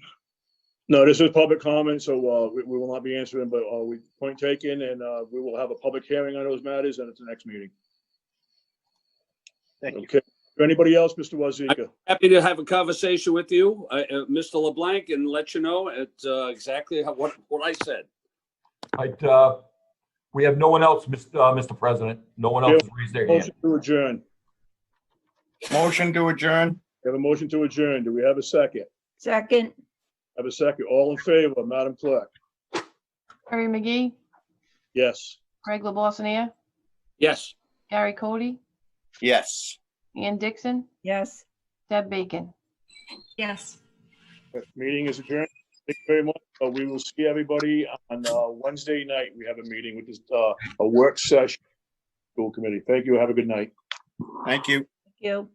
[SPEAKER 2] No, this is public comment, so we will not be answering, but we point taken, and we will have a public hearing on those matters, and it's the next meeting.
[SPEAKER 14] Thank you.
[SPEAKER 2] Okay. Anybody else, Mr. Wazika?
[SPEAKER 6] Happy to have a conversation with you, Mr. LeBlanc, and let you know exactly what I said.
[SPEAKER 1] We have no one else, Mr. President. No one else has raised their hand.
[SPEAKER 2] Motion to adjourn.
[SPEAKER 5] Motion to adjourn.
[SPEAKER 2] We have a motion to adjourn. Do we have a second?
[SPEAKER 7] Second,
[SPEAKER 2] Have a second. All in favor, Madam Clerk?
[SPEAKER 8] Harry McGee,
[SPEAKER 2] Yes.
[SPEAKER 8] Greg LeBossinaire,
[SPEAKER 6] Yes.
[SPEAKER 8] Gary Cody,
[SPEAKER 5] Yes.
[SPEAKER 8] Ann Dixon,
[SPEAKER 7] yes.
[SPEAKER 8] Deb Bacon.
[SPEAKER 11] Yes.
[SPEAKER 2] Meeting is adjourned. Thank you very much. We will see everybody on Wednesday night. We have a meeting, which is a work session, school committee. Thank you. Have a good night.
[SPEAKER 5] Thank you.
[SPEAKER 7] Thank you.